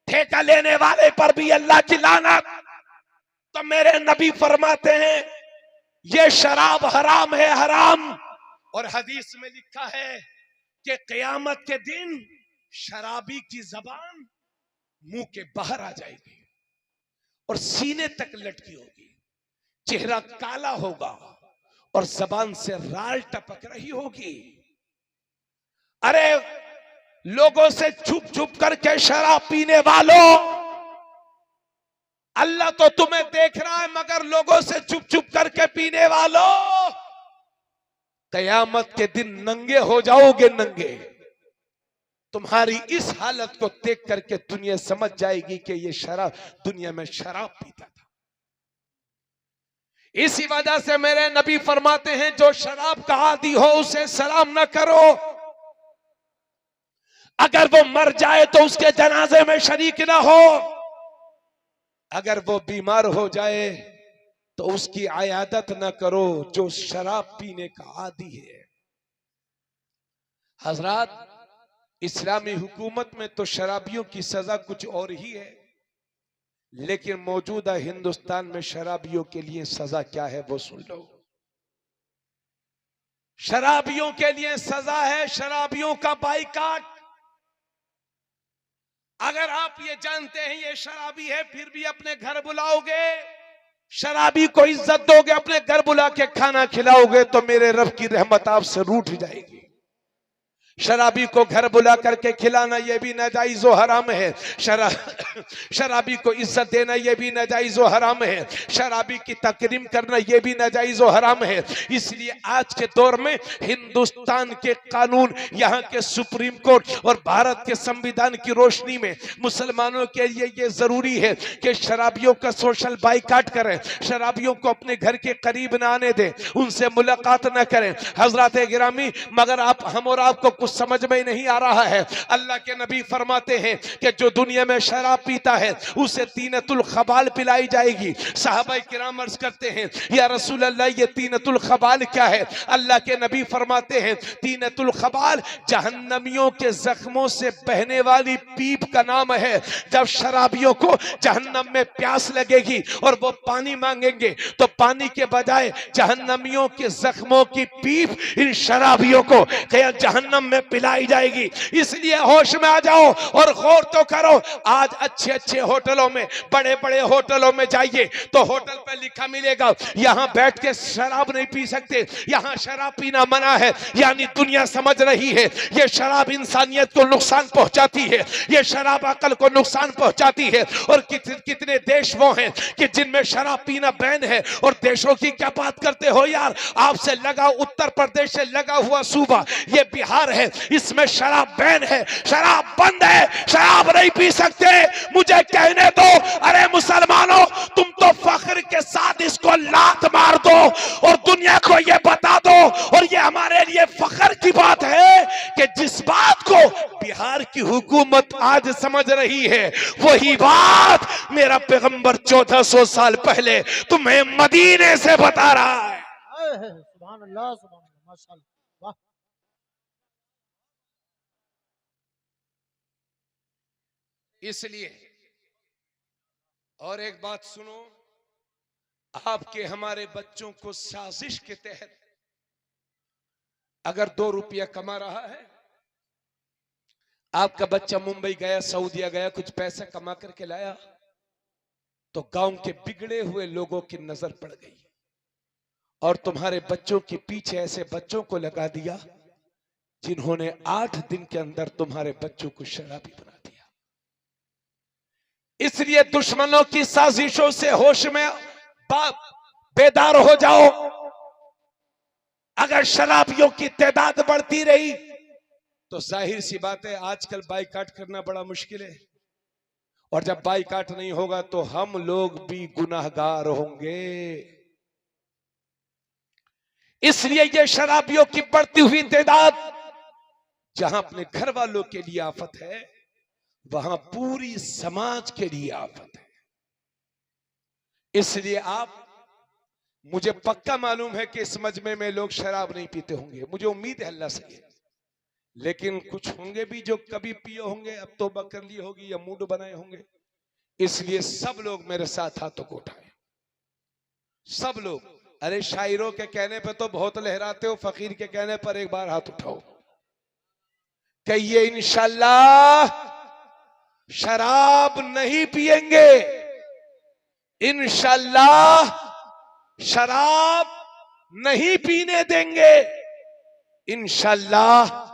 ठेका लेने वाले पर भी अल्लाह की लानत। तो मेरे नबी फरमाते हैं ये शराब हराम है, हराम। और हदीस में लिखा है कि क़यामत के दिन शराबी की जबान मुंह के बाहर आ जाएगी और सीने तक लटकी होगी, चेहरा काला होगा और जबान से राल टपक रही होगी। अरे लोगों से छुप छुप करके शराब पीने वालों, अल्लाह तो तुम्हें देख रहा है, मगर लोगों से छुप छुप करके पीने वालों, क़यामत के दिन नंगे हो जाओगे, नंगे। तुम्हारी इस हालत को देख करके दुनिया समझ जाएगी कि ये शराब, दुनिया में शराब पीता था। इसी वजह से मेरे नबी फरमाते हैं जो शराब का आदी हो उसे सलाम न करो, अगर वो मर जाए तो उसके जनाजे में शरीक ना हो, अगर वो बीमार हो जाए तो उसकी आयादत न करो जो शराब पीने का आदी है। हजरात, इस्लामी हुकूमत में तो शराबियों की सजा कुछ और ही है, लेकिन मौजूदा हिंदुस्तान में शराबियों के लिए सजा क्या है वो सुन लो। शराबियों के लिए सजा है शराबियों का बाइकाट। अगर आप ये जानते हैं ये शराबी है फिर भी अपने घर बुलाओगे, शराबी को इज्जत दोगे, अपने घर बुला के खाना खिलाओगे, तो मेरे रब की रहमत आपसे रूठ जाएगी। शराबी को घर बुला करके खिलाना यह भी नाजायज व हराम है, शराबी को इज्जत देना यह भी नाजायज व हराम है, शराबी की तकरीम करना यह भी नाजायज व हराम है। इसलिए आज के दौर में हिंदुस्तान के कानून, यहाँ के सुप्रीम कोर्ट और भारत के संविधान की रोशनी में मुसलमानों के लिए ये जरूरी है कि शराबियों का सोशल बाइकाट करें, शराबियों को अपने घर के करीब न आने दें, उनसे मुलाकात न करें। हजरत गिरामी, मगर हम और आपको समझ में नहीं आ रहा है। अल्लाह के नबी फरमाते हैं कि जो दुनिया में शराब पीता है उसे तीनतुल खबाल पिलाई जाएगी। सहाबाए किराम अर्ज करते हैं या रसूल अल्लाह ये तीनतुल खबाल क्या है? अल्लाह के नबी फरमाते हैं तीनतुल खबाल जहन्नमियों के जख्मों से बहने वाली पीप का नाम है। जब शराबियों को जहन्नम में प्यास लगेगी और वो पानी मांगेंगे तो पानी के बजाय जहन्नमियों के जख्मों की पीप इन शराबियों को जहन्नम में तुम्हें पिलाई जाएगी। इसलिए होश में आ जाओ और गौर तो करो। आज अच्छे अच्छे होटलों में, बड़े बड़े होटलों में जाइए तो होटल पर लिखा मिलेगा यहां बैठ के शराब नहीं पी सकते, यहां शराब पीना मना है। यानी दुनिया समझ रही है ये शराब इंसानियत को नुकसान पहुंचाती है, ये शराब अकल को नुकसान पहुंचाती है। और कितने देश वो हैं कि जिनमें शराब पीना बैन है। और देशों की क्या बात करते हो यार, आपसे लगा उत्तर प्रदेश से लगा हुआ सूबा ये बिहार है, इसमें शराब बैन है, शराब बंद है, शराब नहीं पी सकते। मुझे कहने दो, अरे मुसलमानों, तुम तो फख्र के साथ इसको लात मार दो और दुनिया को ये बता दो। और ये हमारे लिए फख्र की बात है कि जिस बात को बिहार की हुकूमत आज समझ रही है वही बात मेरा पैगंबर 1400 साल पहले तुम्हें मदीने से बता रहा है। सुभान अल्लाह, सुभान अल्लाह, माशाअल्लाह, वाह। इसलिए और एक बात सुनो, आपके हमारे बच्चों को साजिश के तहत अगर 2 रुपया कमा रहा है, आपका बच्चा मुंबई गया, सऊदीया गया, कुछ पैसा कमा करके लाया, तो गांव के बिगड़े हुए लोगों की नजर पड़ गई और तुम्हारे बच्चों के पीछे ऐसे बच्चों को लगा दिया जिन्होंने 8 दिन के अंदर तुम्हारे बच्चों को शराबी बना दिया। इसलिए दुश्मनों की साजिशों से होश में बेदार हो जाओ। अगर शराबियों की तादाद बढ़ती रही तो जाहिर सी बात है आजकल बाइकाट करना बड़ा मुश्किल है। और जब बाइकाट नहीं होगा तो हम लोग भी गुनाहगार होंगे। इसलिए ये शराबियों की बढ़ती हुई तादाद जहां अपने घर वालों के लिए आफत है, वहां पूरी समाज के लिए आफत है। इसलिए आप, मुझे पक्का मालूम है कि इस मजमे में लोग शराब नहीं पीते होंगे, मुझे उम्मीद है अल्लाह से, लेकिन कुछ होंगे भी जो कभी पिए होंगे, अब तौबा कर ली होगी या मूड बनाए होंगे। इसलिए सब लोग मेरे साथ हाथों को उठाएं, सब लोग। अरे शायरों के कहने पे तो बहुत लहराते हो, फकीर के कहने पर एक बार हाथ उठाओ, कहिए इंशाल्लाह शराब नहीं पिएंगे, इंशाल्लाह शराब नहीं पीने देंगे, इंशाल्लाह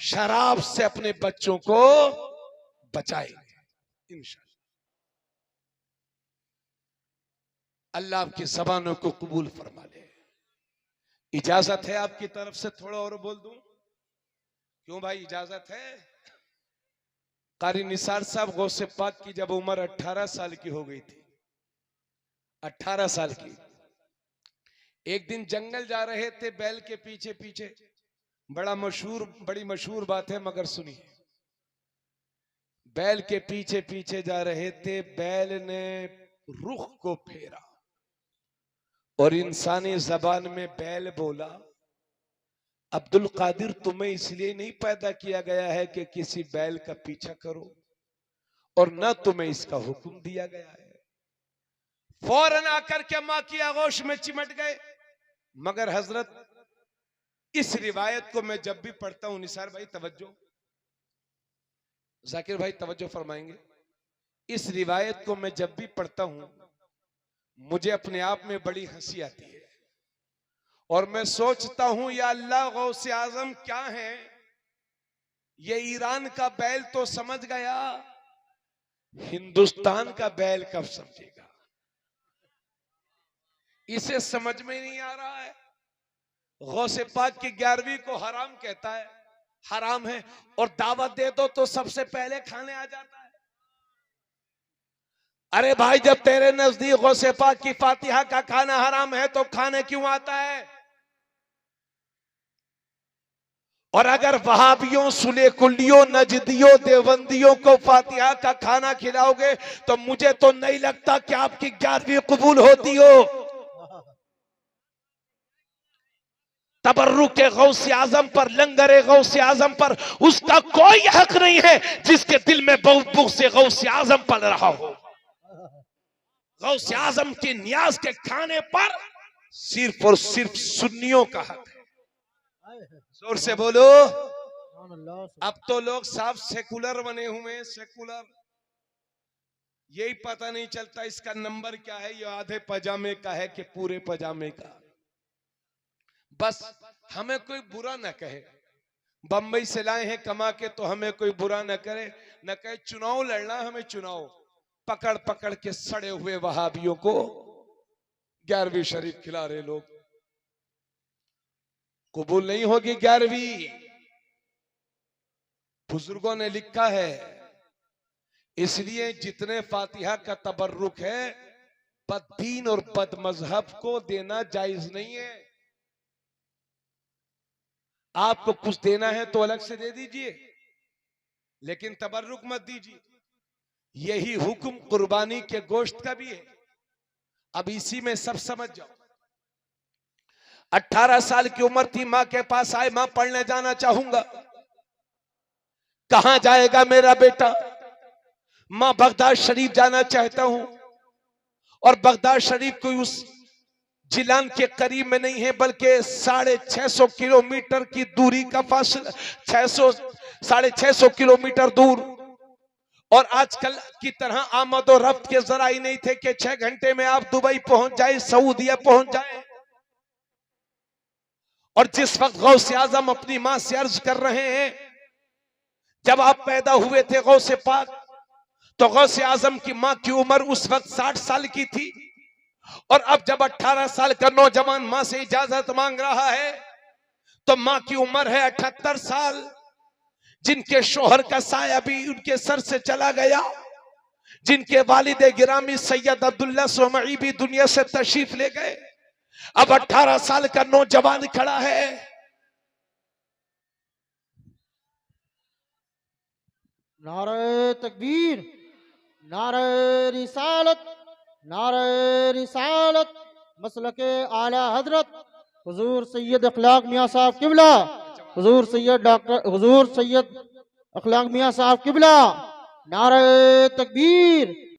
शराब से अपने बच्चों को बचाएंगे इंशाल्लाह। अल्लाह आपकी ज़बानों को कबूल फरमा ले। इजाजत है आपकी तरफ से थोड़ा और बोल दूं? क्यों भाई, इजाजत है? कारी निसार साहब गौसे पाक की जब उम्र 18 साल की हो गई थी, 18 साल की, एक दिन जंगल जा रहे थे बैल के पीछे पीछे। बड़ी मशहूर बात है मगर सुनिए। बैल के पीछे पीछे जा रहे थे, बैल ने रुख को फेरा और इंसानी जबान में बैल बोला, अब्दुल कादिर तुम्हें इसलिए नहीं पैदा किया गया है कि किसी बैल का पीछा करो, और न तुम्हें इसका हुक्म दिया गया है। फौरन आकर के मां की आगोश में चिमट गए। मगर हजरत, इस रिवायत को मैं जब भी पढ़ता हूं, निसार भाई तवज्जो, जाकिर भाई तवज्जो फरमाएंगे, इस रिवायत को मैं जब भी पढ़ता हूं मुझे अपने आप में बड़ी हंसी आती है और मैं सोचता हूं या अल्लाह, गौसे आजम क्या है, ये ईरान का बैल तो समझ गया, हिंदुस्तान का बैल कब समझेगा? इसे समझ में नहीं आ रहा है। गौसे पाक की 11वीं को हराम कहता है, हराम है, और दावत दे दो तो सबसे पहले खाने आ जाता है। अरे भाई, जब तेरे नजदीक गौसे पाक की फातिहा का खाना हराम है तो खाने क्यों आता है? और अगर वहाबियों, सुले कुलियों, नजदियों, देवबंदियों को फातिहा का खाना खिलाओगे तो मुझे तो नहीं लगता कि आपकी 11वीं कबूल होती हो। तबर्रुक के गौसे आजम पर, लंगर गौसे आजम पर उसका कोई हक नहीं है जिसके दिल में बुग़्ज़ से गौसे आजम पल रहा हो। गौसे आजम की नियाज के खाने पर सिर्फ और सिर्फ सुन्नियों का हक है। जोर से बोलो, अब तो लोग साफ सेकुलर बने हुए हैं, सेकुलर। यही पता नहीं चलता इसका नंबर क्या है, ये आधे पजामे का है कि पूरे पजामे का। बस हमें कोई बुरा ना कहे, बंबई से लाए हैं कमा के, तो हमें कोई बुरा ना करे, न कहे चुनाव लड़ना हमें चुनाव। पकड़ पकड़ के सड़े हुए वहाबियों को 11वीं शरीफ खिला रहे लोग। कबूल नहीं होगी 11वीं। बुजुर्गों ने लिखा है, इसलिए जितने फातिहा का तबर्रुक है बददीन और बदमजहब को देना जायज नहीं है। आपको कुछ देना है तो अलग से दे दीजिए, लेकिन तबर्रुक मत दीजिए। यही हुक्म कुर्बानी के गोश्त का भी है। अब इसी में सब समझ जाओ। 18 साल की उम्र थी, मां के पास आए, मां पढ़ने जाना चाहूंगा। कहां जाएगा मेरा बेटा? मां बगदाद शरीफ जाना चाहता हूं, और बगदाद शरीफ कोई उस जिलान के करीब में नहीं है, बल्कि 650 किलोमीटर की दूरी का फासला, 650 किलोमीटर दूर। और आजकल की तरह आमद और रफ्त के जराई नहीं थे कि 6 घंटे में आप दुबई पहुंच जाए, सऊदीया पहुंच जाए। और जिस वक्त गौसे आजम अपनी मां से अर्ज कर रहे हैं, जब आप पैदा हुए थे गौसे पाक, तो गौसे आजम की मां की उम्र उस वक्त 60 साल की थी, और अब जब 18 साल का नौजवान मां से इजाजत मांग रहा है, तो मां की उम्र है 78 साल, जिनके शोहर का साया भी उनके सर से चला गया, जिनके वालिद गिरामी सैयद अब्दुल्ला सोमई भी दुनिया से तशरीफ ले गए। अब 18 साल का नौजवान खड़ा है। नारे तकबीर, नारे रिसालत, नारे रिसालत, मसलके आला हजरत हुजूर सैयद अखलाक मियां साहब किबला, हुजूर सैयद अखलाक मियां साहब किबला। नारे तकबीर,